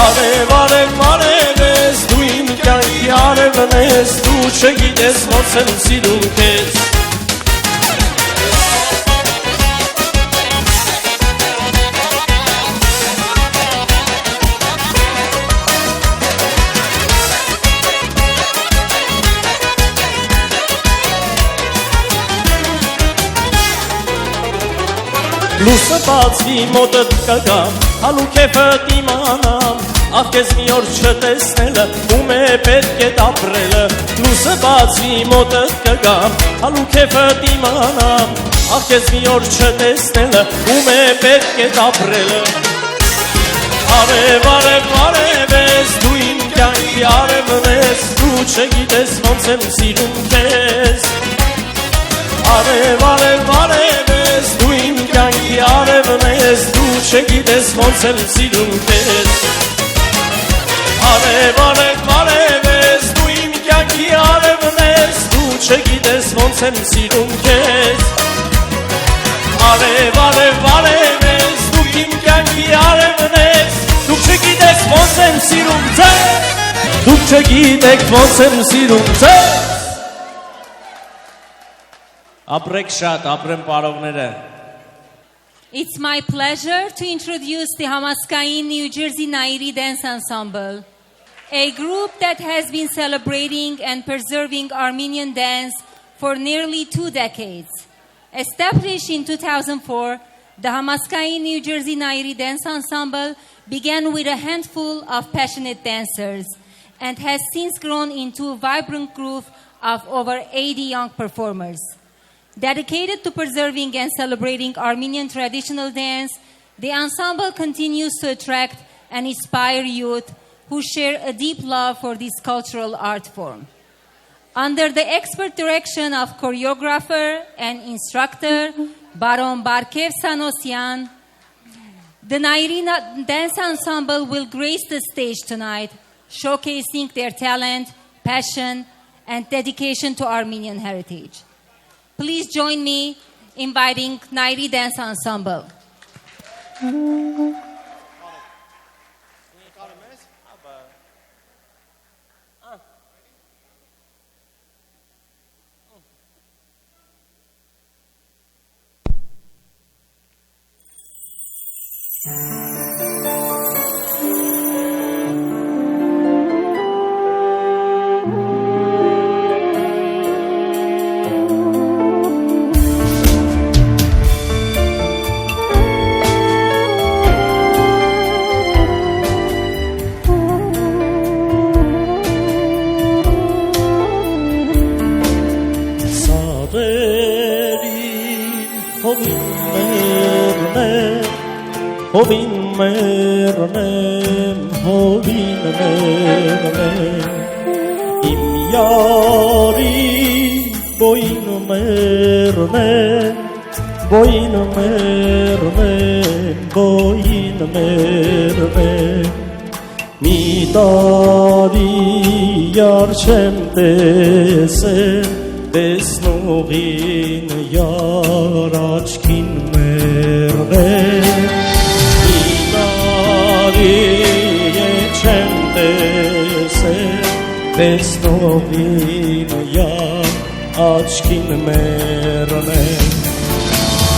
Արև, արև, արև ես, դու իմ կյանքի արևն ես, դու չգիտես ոնց եմ սիրում քեզ։ Լուսը բացվի մոտդ կգամ, հալու քեֆդ իմանամ, ախ քեզ մի օր չտեսնելը, ում է պետք է ապրելը։ Լուսը բացվի մոտդ կգամ, հալու քեֆդ իմանամ, ախ քեզ մի օր չտեսնելը, ում է պետք է ապրելը։ Արև, արև, արև ես, դու իմ կյանքի արևն ես, դու չգիտես ոնց եմ սիրում քեզ։ Արև, արև, արև ես, դու իմ կյանքի արևն ես, դու չգիտես ոնց եմ սիրում քեզ։ Արև, արև, արև ես, դու իմ կյանքի արևն ես, դու չգիտես ոնց եմ սիրում քեզ։ Արև, արև, արև ես, դու իմ կյանքի արևն ես, դու չգիտես ոնց եմ սիրում ձեզ։ Դուք չգիտեք ոնց եմ սիրում ձեզ։ Ապրեք շատ, ապրեն պարողները։ It's my pleasure to introduce the Hamaskain New Jersey Nairi Dance Ensemble, a group that has been celebrating and preserving Armenian dance for nearly 2 decades. Established in 2004, the Hamaskain New Jersey Nairi Dance Ensemble began with a handful of passionate dancers and has since grown into a vibrant group of over 80 young performers. Dedicated to preserving and celebrating Armenian traditional dance, the ensemble continues to attract and inspire youth who share a deep love for this cultural art form. Under the expert direction of choreographer and instructor Baron Barkev Sanosyan, the Nairi Dance Ensemble will grace the stage tonight, showcasing their talent, passion, and dedication to Armenian heritage. Please join me inviting Nairi Dance Ensemble. Hovin mernem, im yari boin mernem, boin mernem, mi dari yar chem tesen, desnogin yar achkin mernem. Տեսնողին յար աչքին մեռնեմ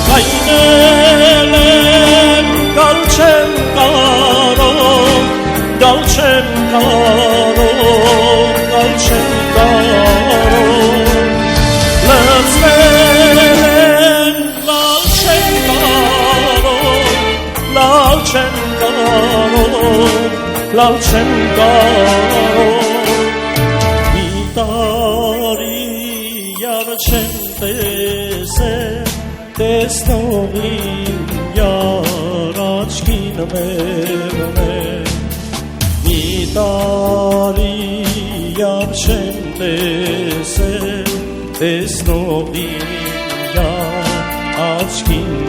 Կայնել եմ գալ չեմ կարող Գալ չեմ կարող Գալ չեմ կարող Լծվել եմ լալ չեմ կարող Լալ չեմ կարող Լալ չեմ կարող Տարի յար չեմ տեսել տեսնողին յար աչքին մեռնել Մի տարի յար չեմ տեսել տեսնողին յար աչքին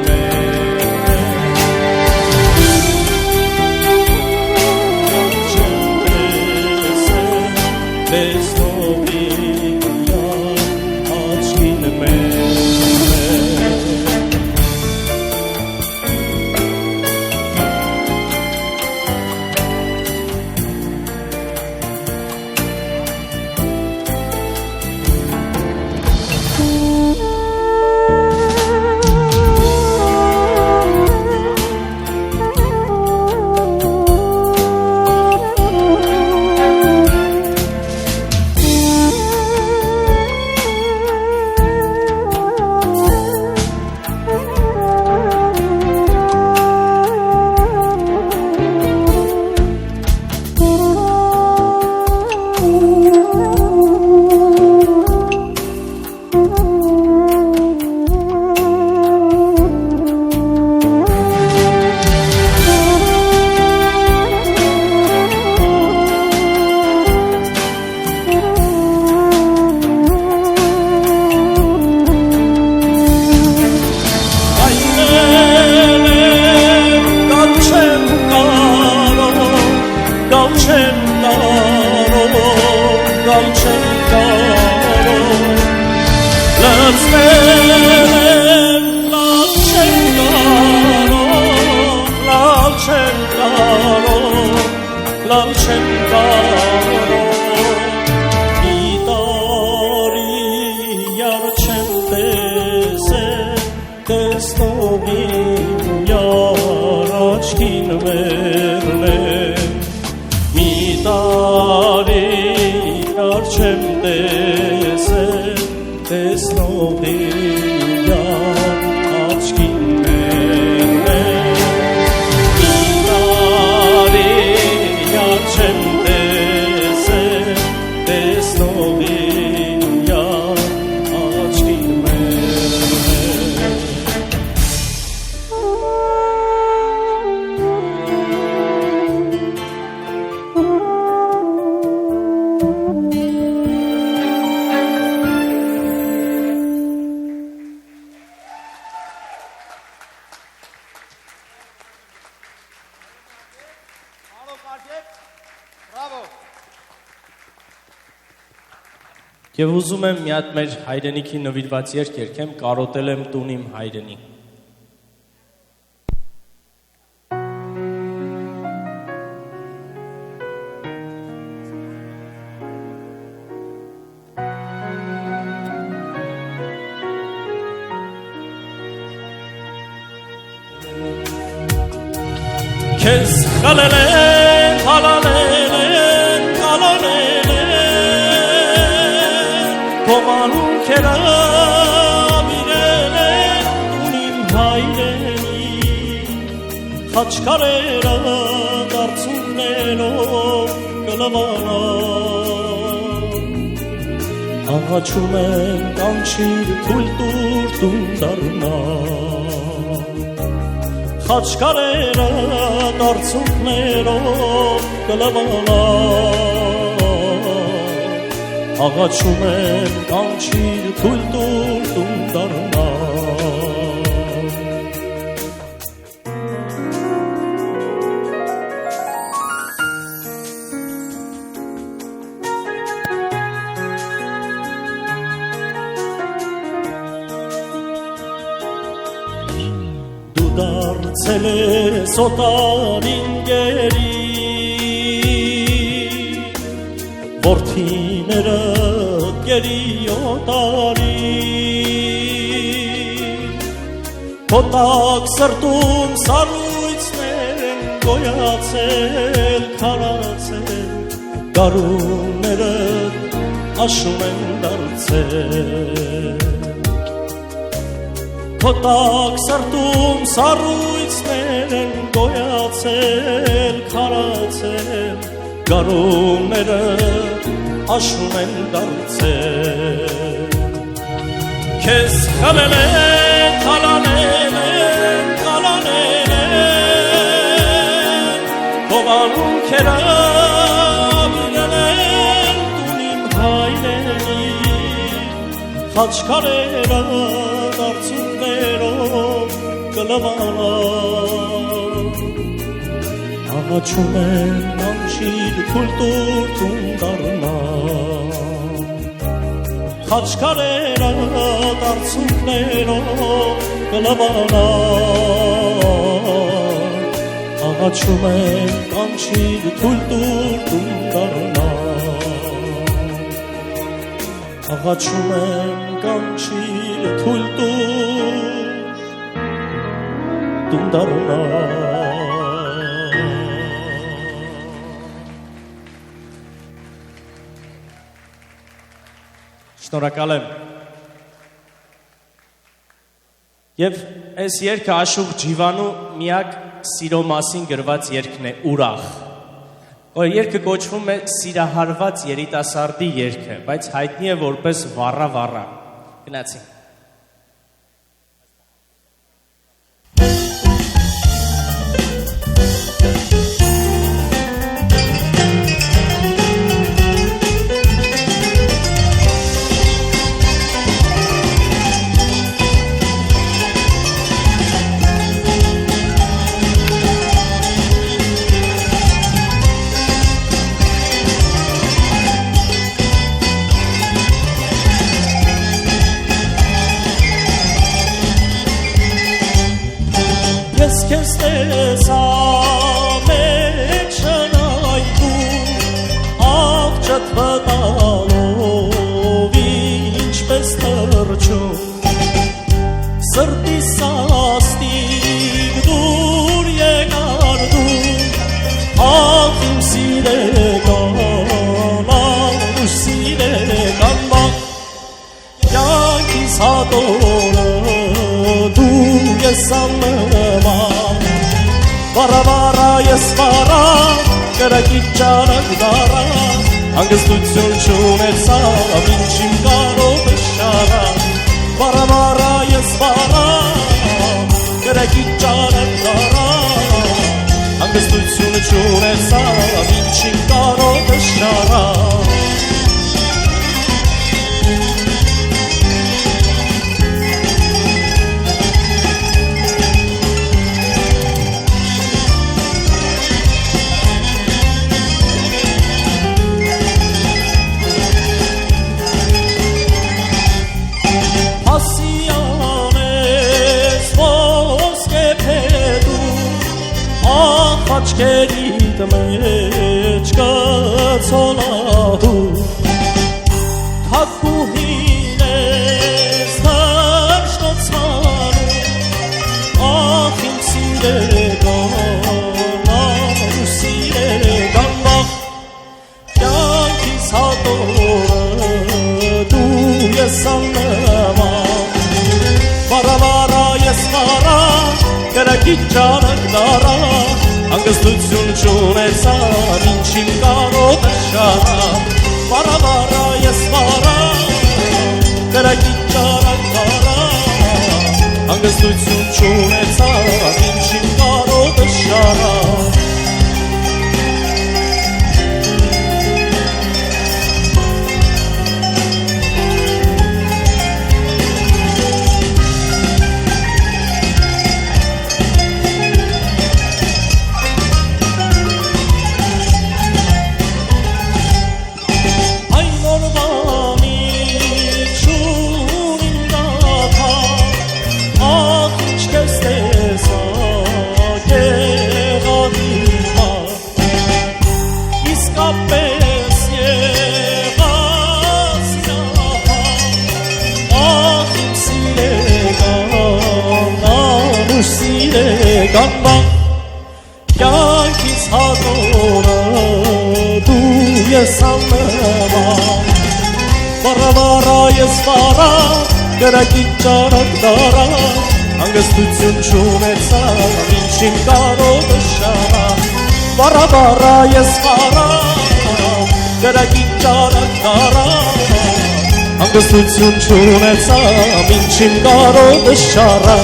Եվ ուզում եմ մի հատ մեր հայրենիքի նվիրված երգ երգեմ, կարոտել եմ տուն իմ հայրենի։ Քեզ խլել են, հալանել են, կալանել են, Կոմանունքերը վիրել են ունիմ հայրենի, Խաչքարերը դարձուններով կլվանան, Աղաչում են կանչիր թույլ տուր տուն դառնան, Խաչքարերը դարձունքներով կլվանան, Աղաչում են կանչիր թույլ տուր տուն դառնան։ Դու դարձել ես օտարին գերի, Որդիները գերի օտարի, Քո տակ սրտում սառույցներ են գոյացել, քարացել, Գարունները աշուն են դարձել, Քո տակ սրտում սառույցներ են գոյացել, քարացել, Գարունները աշուն են դարձել, Քեզ խլել են, հալանել են, կալանել են, Կոմանունքերը վիրել են տուն իմ հայրենի, Խաչքարերը դարձունքներով կլվանան, Աղաչում են կանչիր թույլ տուր տուն դառնան, Խաչքարերը դարձունքներով կլվանան, Աղաչում են կանչիր թույլ տուր տուն դառնան, Աղաչում են կանչիր թույլ տուր տուն դառնան։ Շնորհակալ եմ։ Եվ այս երգը Աշուղ Ջիվանու միակ սիրո մասին գրված երգն է, ուրախ։ Որ երգը կոչվում է սիրահարված երիտասարդի երգը, բայց հայտնի է որպես վառա։ Գնացինք։ Քեզ տեսա մեջ շնայքում, աղջատ վտալով ինչպես թրջում, Սրտի սաստիկ դուր եկար դու, աղ իմ սիրեկան, աղ ու սիրեկան բաղ, կյանքիս հատորը դու ես աննման, Վառա ես վառա, կրակիչ ճարակ դառա, Հանգստություն չունեցավ, ինչ իմ կարող է շարա, Վառա ես վառա, կրակիչ ճարակ դառա, Հանգստություն չունեցավ, ինչ իմ կարող է շարա, աչքերիդ մեջ կցոլահու թակուհին ես դաշտոցանում ախ իմ սիրեկան ու սիրեկան բախ կյանքիս հատորը դու ես աննման վարավարա ես վարա կրակիչ ճարակ դարա հանգստություն չունեցավ ինչ իմ կարոտ է շարա վարավարա ես վարա կրակիչ ճարակ դարա հանգստություն չունեցավ ինչ իմ կարոտ է շարա Գանբա կյանքիս հատորը դու ես աննվա վարավարա ես վարա կրակիչ ճարակ դարա հանգստություն չունեցավ ինչ իմ կարոտը շարա վարավարա ես վարա կրակիչ ճարակ դարա հանգստություն չունեցավ ինչ իմ կարոտը շարա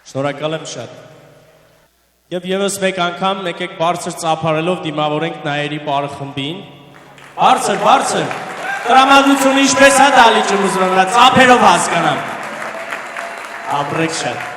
Շնորհակալ եմ շատ։ Եվ ևս մեկ անգամ եկեք բարձր ծափարելով դիմավորենք Նայերի բարխմբին։ Բարձր, բարձր։ Տրամադրությունը ինչպես է դալիճը ուզում ծափերով հասկանամ։ Ապրեք շատ։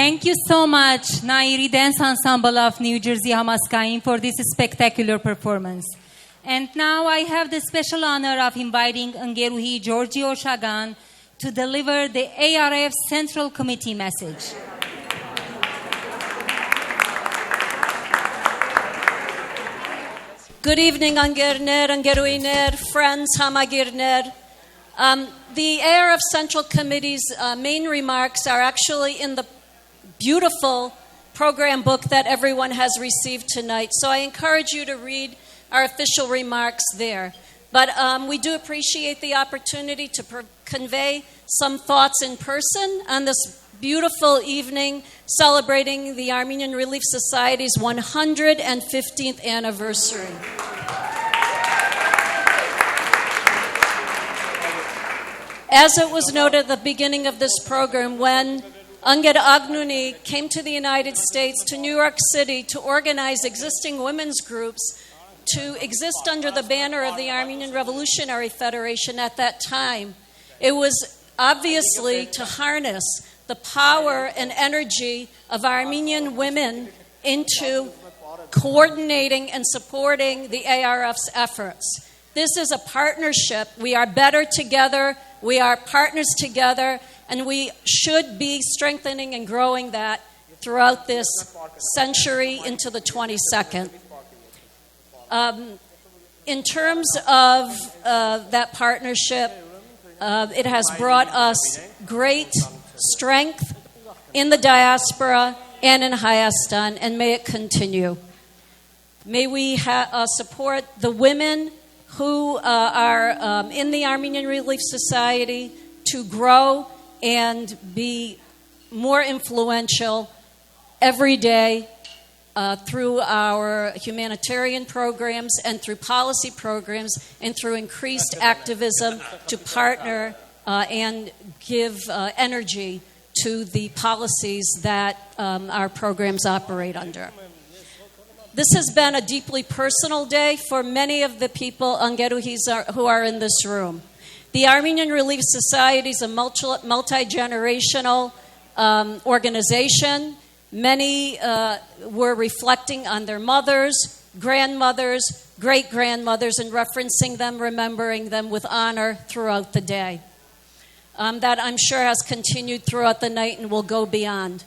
Thank you so much, Nairi Dance Ensemble of New Jersey Hamaskain, for this spectacular performance. And now I have the special honor of inviting Ngeruhi Giorgio Shagan to deliver the ARF Central Committee message. Good evening, Angerner, Angeruiner, friends, Hamagirner. The ARF Central Committee's main remarks are actually in the beautiful program book that everyone has received tonight. So I encourage you to read our official remarks there. But we do appreciate the opportunity to convey some thoughts in person on this beautiful evening celebrating the Armenian Relief Society's 115th anniversary. As it was noted at the beginning of this program, when Anged Agnuni came to the United States, to New York City, to organize existing women's groups, to exist under the banner of the Armenian Revolutionary Federation at that time, it was obviously to harness the power and energy of Armenian women into coordinating and supporting the ARF's efforts. This is a partnership. We are better together. We are partners together, and we should be strengthening and growing that throughout this century into the 22nd. In terms of that partnership, it has brought us great strength in the diaspora and in Hayastan, and may it continue. May we support the women who are in the Armenian Relief Society to grow and be more influential every day through our humanitarian programs and through policy programs and through increased activism to partner and give energy to the policies that our programs operate under. This has been a deeply personal day for many of the people, Angeruhis, who are in this room. The Armenian Relief Society is a multi-generational organization. Many were reflecting on their mothers, grandmothers, great-grandmothers, and referencing them, remembering them with honor throughout the day. That I'm sure has continued throughout the night and will go beyond.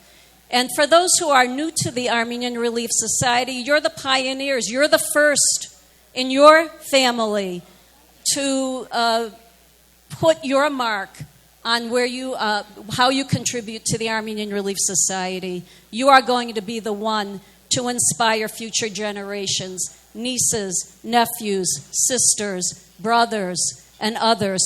And for those who are new to the Armenian Relief Society, you're the pioneers. You're the first in your family to put your mark on where how you contribute to the Armenian Relief Society. You are going to be the one to inspire future generations, nieces, nephews, sisters, brothers, and others,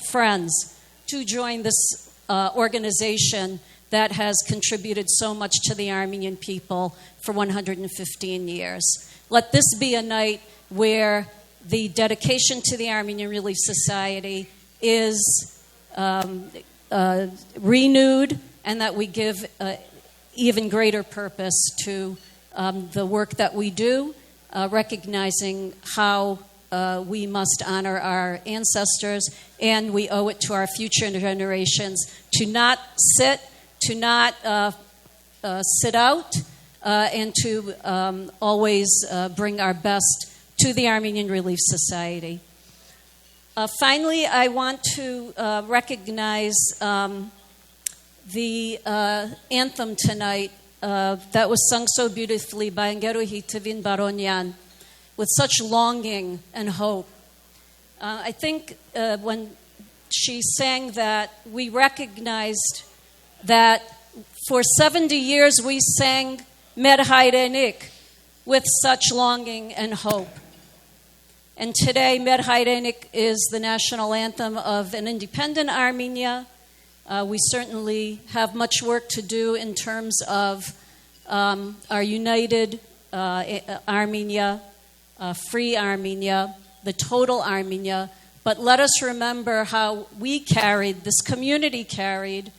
friends, to join this organization that has contributed so much to the Armenian people for 115 years. Let this be a night where the dedication to the Armenian Relief Society is renewed, and that we give even greater purpose to the work that we do, recognizing how we must honor our ancestors, and we owe it to our future generations to not sit out, and to always bring our best to the Armenian Relief Society. Finally, I want to recognize the anthem tonight that was sung so beautifully by Ngeruhi Tevin Baronyan with such longing and hope. I think when she sang that, we recognized that for 70 years we sang Mer Hayrenik with such longing and hope. And today, Mer Hayrenik is the national anthem of an independent Armenia. We certainly have much work to do in terms of our united Armenia, free Armenia, the total Armenia. But let us remember how this community carried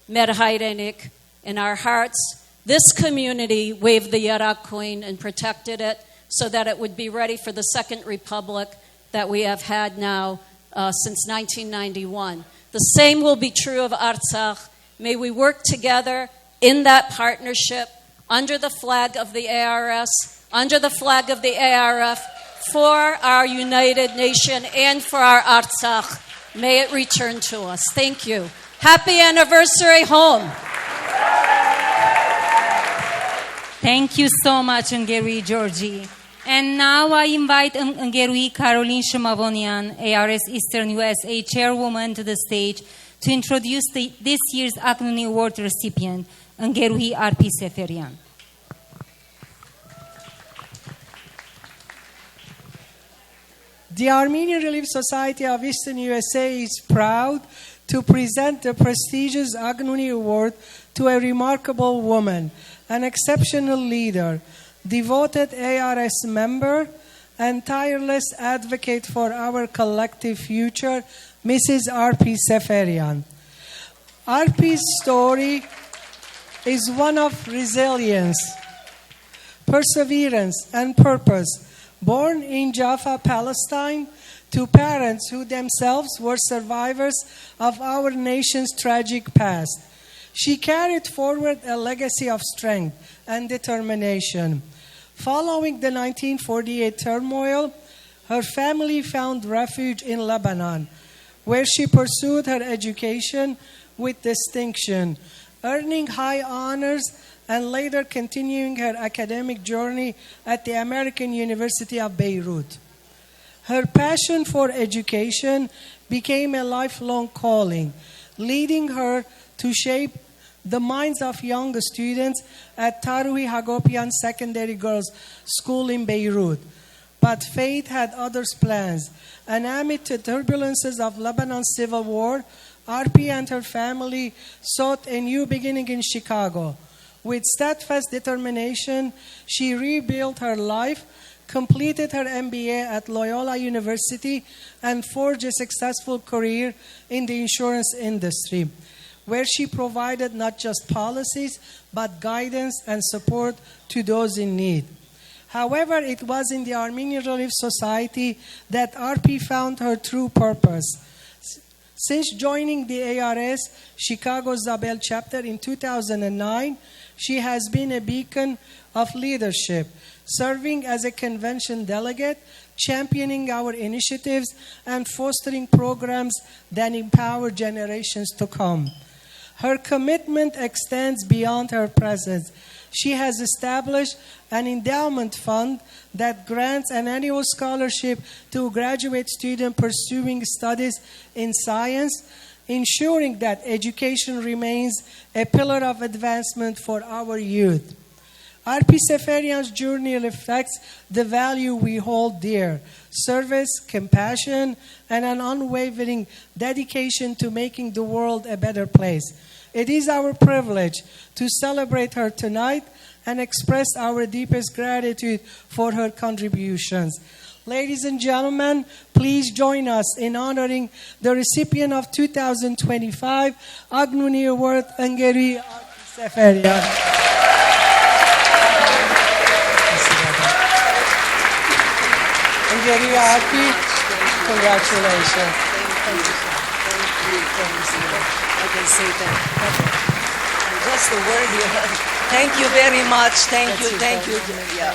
Mer Hayrenik in our hearts. This community waved the Yarak coin and protected it so that it would be ready for the Second Republic that we have had now since 1991. The same will be true of Artsakh. May we work together in that partnership under the flag of the ARS, under the flag of the ARF, for our United Nation and for our Artsakh. May it return to us. Thank you. Happy anniversary home. Thank you so much, Ngerui Georgie. And now I invite Ngerui Caroline Shumavonian, ARS Eastern USA Chairwoman, to the stage to introduce this year's Agnuni Award recipient, Ngerui Arpi Seferian. The Armenian Relief Society of Eastern USA is proud to present the prestigious Agnuni Award to a remarkable woman, an exceptional leader, devoted ARS member, and tireless advocate for our collective future, Mrs. Arpi Seferian. Arpi's story is one of resilience, perseverance, and purpose. Born in Jaffa, Palestine, to parents who themselves were survivors of our nation's tragic past, she carried forward a legacy of strength and determination. Following the 1948 turmoil, her family found refuge in Lebanon, where she pursued her education with distinction, earning high honors and later continuing her academic journey at the American University of Beirut. Her passion for education became a lifelong calling, leading her to shape the minds of young students at Taruhi Hagopian Secondary Girls School in Beirut. But fate had other plans, and amid the turbulences of Lebanon's civil war, Arpi and her family sought a new beginning in Chicago. With steadfast determination, she rebuilt her life, completed her MBA at Loyola University, and forged a successful career in the insurance industry, where she provided not just policies, but guidance and support to those in need. However, it was in the Armenian Relief Society that Arpi found her true purpose. Since joining the ARS Chicago Zabel chapter in 2009, she has been a beacon of leadership, serving as a convention delegate, championing our initiatives, and fostering programs that empower generations to come. Her commitment extends beyond her presence. She has established an endowment fund that grants an annual scholarship to graduate students pursuing studies in science, ensuring that education remains a pillar of advancement for our youth. Arpi Seferian's journey reflects the value we hold dear: service, compassion, and an unwavering dedication to making the world a better place. It is our privilege to celebrate her tonight and express our deepest gratitude for her contributions. Ladies and gentlemen, please join us in honoring the recipient of 2025 Agnuni Award, Ngerui Arpi Seferian. Ngerui Arpi, congratulations. I can say that. Just the word here. Thank you very much. Thank you. Yeah.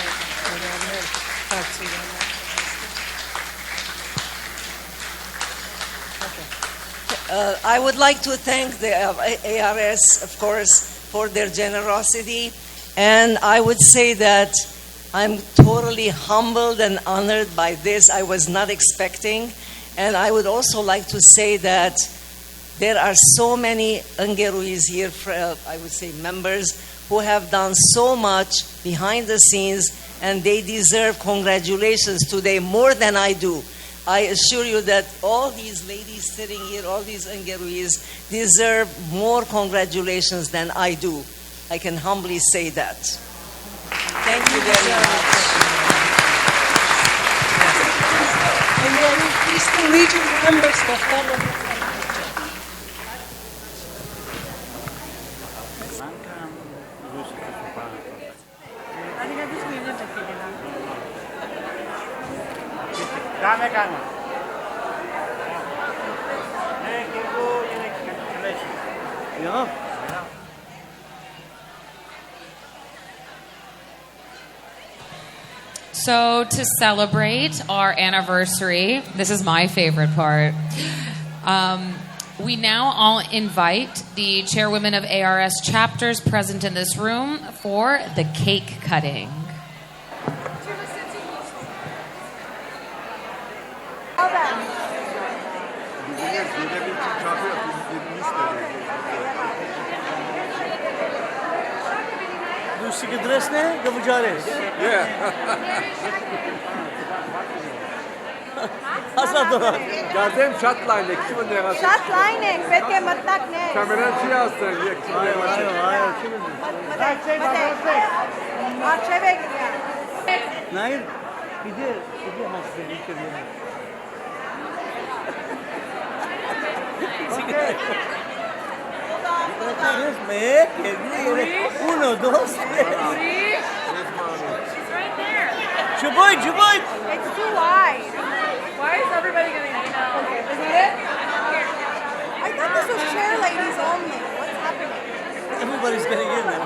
I would like to thank the ARS, of course, for their generosity. And I would say that I'm totally humbled and honored by this. I was not expecting. And I would also like to say that there are so many Ngeruis here, I would say members, who have done so much behind the scenes, and they deserve congratulations today more than I do. I assure you that all these ladies sitting here, all these Ngeruis, deserve more congratulations than I do. I can humbly say that. Thank you very much. And then Eastern Region members for follow. Dame calma. So, to celebrate our anniversary, this is my favorite part. We now all invite the chairwomen of ARS chapters present in this room for the cake cutting. Գազեմ շատ լայն է, քիչ մնացած։ Շատ լայն է, պետք է մտնակներ։ Կամերան չի ասել, եք չի ասել։ Այո, չի Արջև է գնա։ Նայր, իդե հասել իքեր։ Tres, մեկ, երկու, uno, dos, tres. She's right there. Чубой. It's too wide. Why is everybody getting it? Okay, is that it? I thought this was chair ladies only. What's happening? Everybody's getting in now.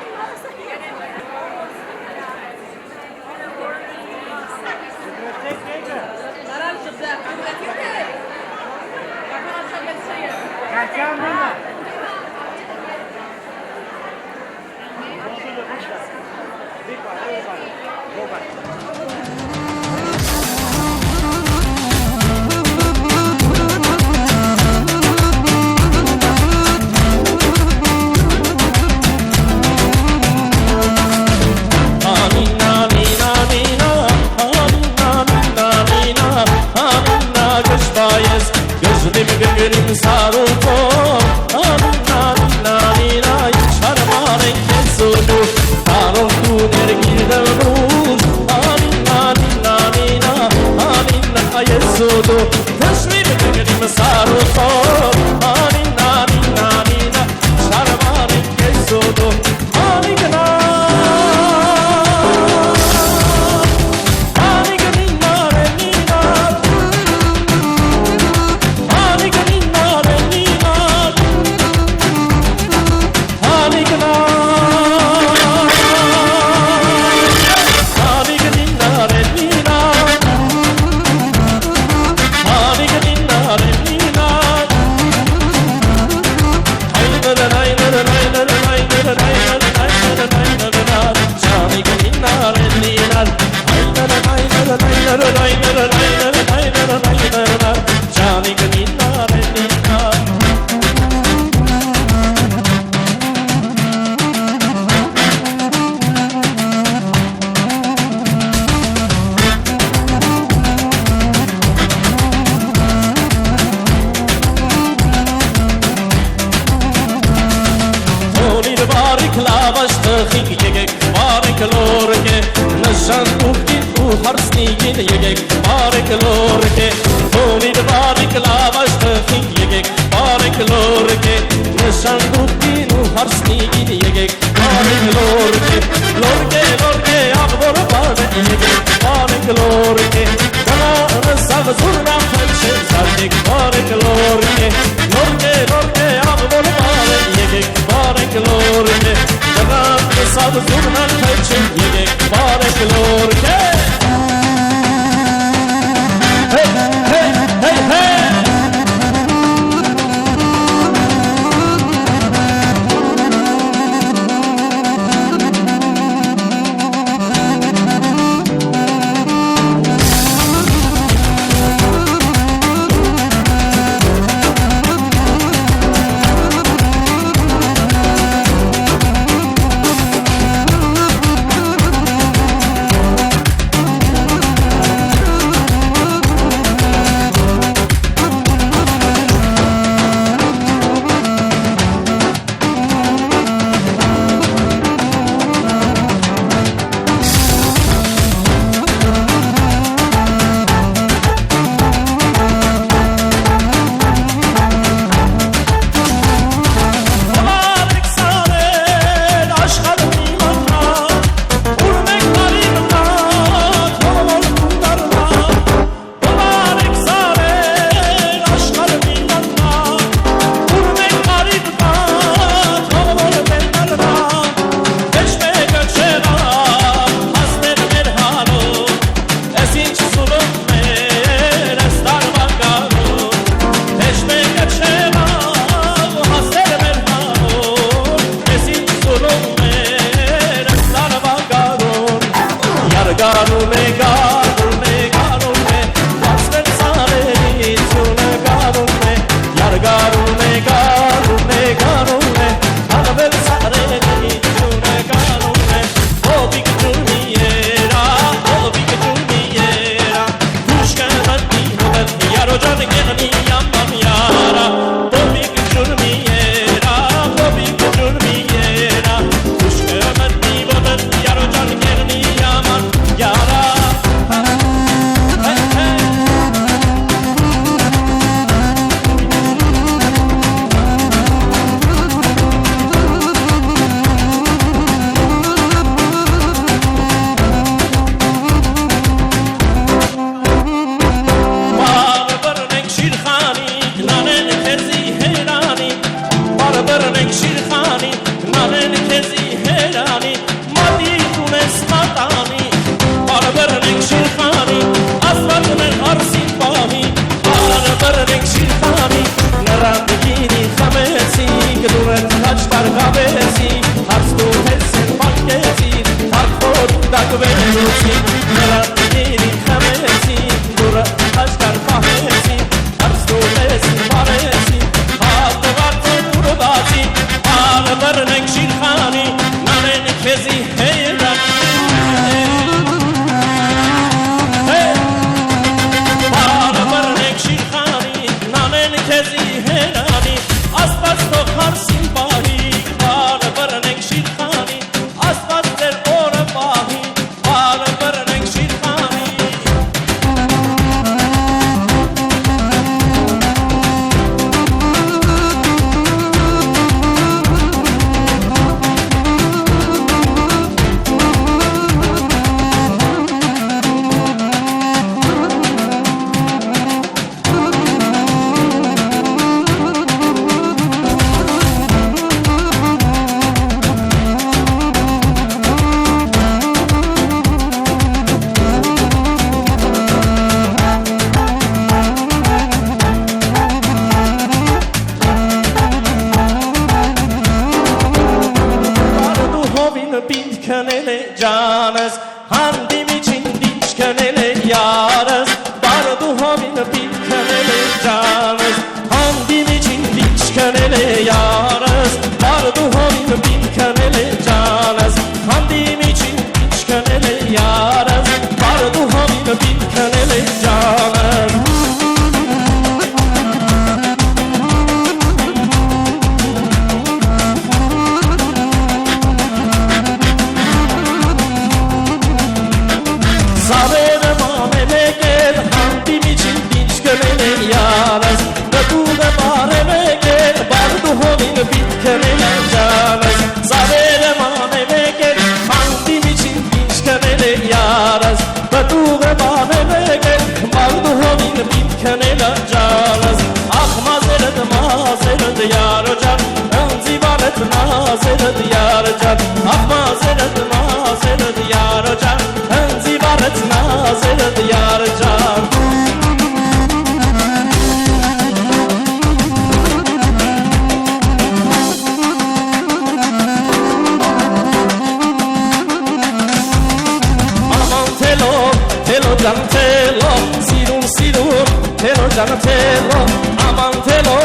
ջանը թելո Աման թելո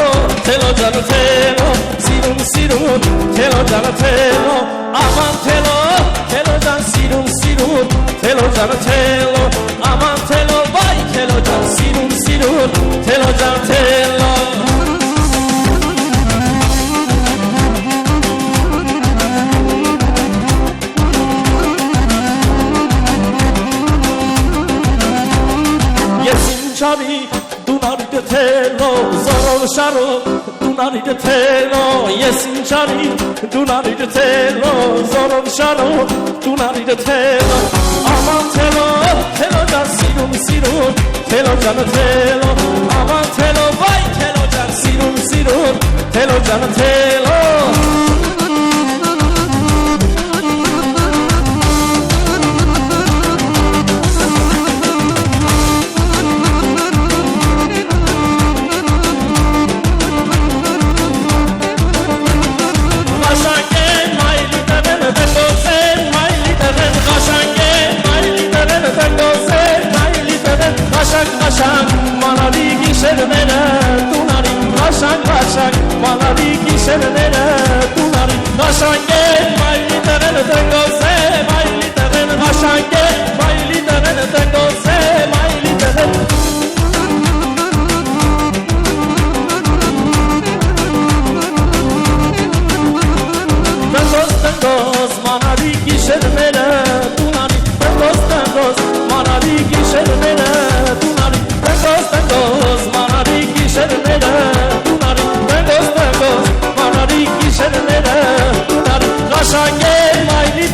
թելո ջանը թելո Սիրուն սիրուն թելո ջանը թելո Aman telo, telo jan sirun sirun, telo jan telo, aman telo, vay telo jan sirun sirun, telo jan telo. Yesin chari, dunari de telo, zorol sharo. Dunari de telo, yesin chari, dunari de telo, zorov sharo, dunari de telo, aman telo, telo jan sirun sirun, telo jan telo, aman telo, vay telo jan sirun sirun, telo jan telo. Qashaq manali gişermene tunari qashaq manali gişermene tunari qashaq mayli teren tango se mayli teren qashaq mayli teren tango se mayli teren tangos manali gişermene tunari tangos manali gişermene Tangos, manari kishermene, tunari. Tangos, manari kishermene, tunari. Qashaq mayli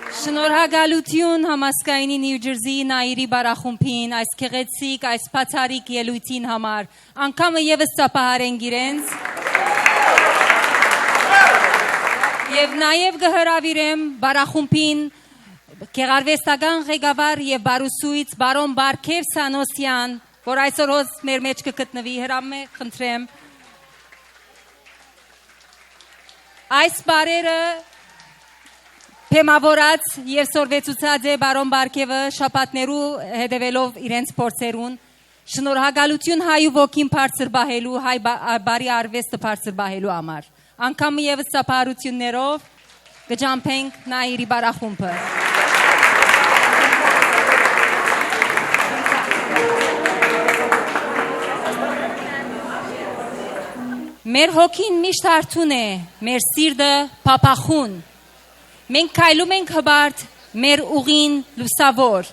Շնորհակալություն համասկայնի Նյու Ջերսիի Նաիրի բարախումբին այս քեղեցիկ, այս բացառիկ ելույթին համար։ Անգամը եւս ծափահարենք իրենց։ Եվ նաեւ կհրավիրեմ բարախումբին Գեղարվեստական ղեկավար եւ բարուսույց բարոն Բարքև Սանոսյան, որ այսօր հոս մեր մեջ կգտնվի, հրամե խնդրեմ։ Այս բարերը Փեմավորած եւ սորվեցուցած է բարոն Բարքևը շապատներու հետևելով իրենց փորձերուն շնորհակալություն հայու ոգին բարձր բահելու հայ բարի արվեստը բարձր բահելու համար անգամ եւս ծափարություններով կջամփենք Նաիրի բարախումբը Մեր հոգին միշտ արթուն է մեր սիրտը փափախուն Մենք քայլում ենք հբարտ մեր ուղին լուսավոր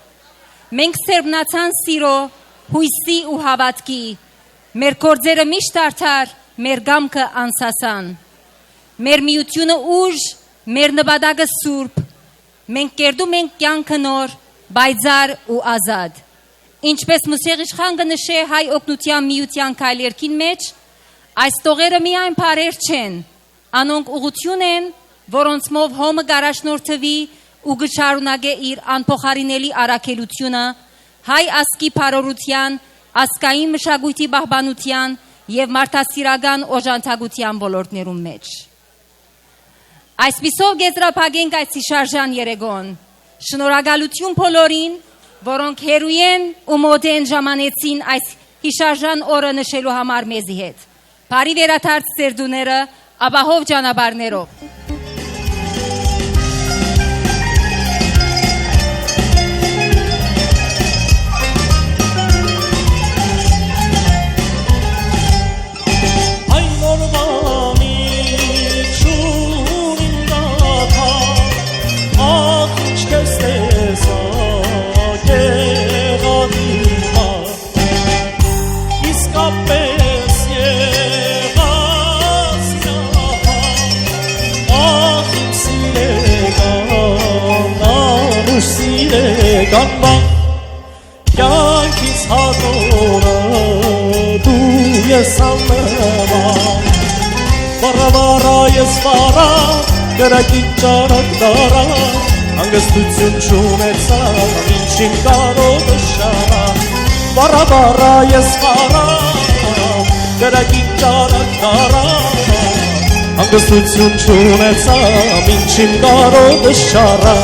Մենք սերբնացան սիրո հույսի ու հավատքի Մեր գործերը միշտ արդար մեր գամքը անսասան Մեր միությունը ուժ մեր նպատակը սուրբ Մենք կերտում ենք կյանքը նոր բայձար ու ազատ Ինչպես Մուսեղ իշխան կնշե հայ օգնության միության քայլերքին մեջ Այս տողերը միայն բարեր չեն անոնք ուղղություն են որոնցմով հոմը գարաշնորթվի ու գշարունակե իր անփոխարինելի առաքելությունը հայ ասկի բարօրության, ասկային մշակույթի պահպանության եւ մարդասիրական օժանդակության ոլորտներում մեջ։ Այսպիսով գետրափակենք այս հիշարժան երեգոն։ Շնորհակալություն բոլորին, որոնք հերույ են ու մոտ են ժամանեցին այս հիշարժան օրը նշելու համար մեզի հետ։ Բարի վերաթարց սերդուները ապահով ճանապարհներով։ Գանվա կյանքից հատորը դու ես աննվա Վառավառա ես վառա գրակին ճարակ դարա հանգստություն չունեցա ինչին կարոտը շարա Վառավառա ես վառա գրակին ճարակ դարա հանգստություն չունեցա ինչին կարոտը շարա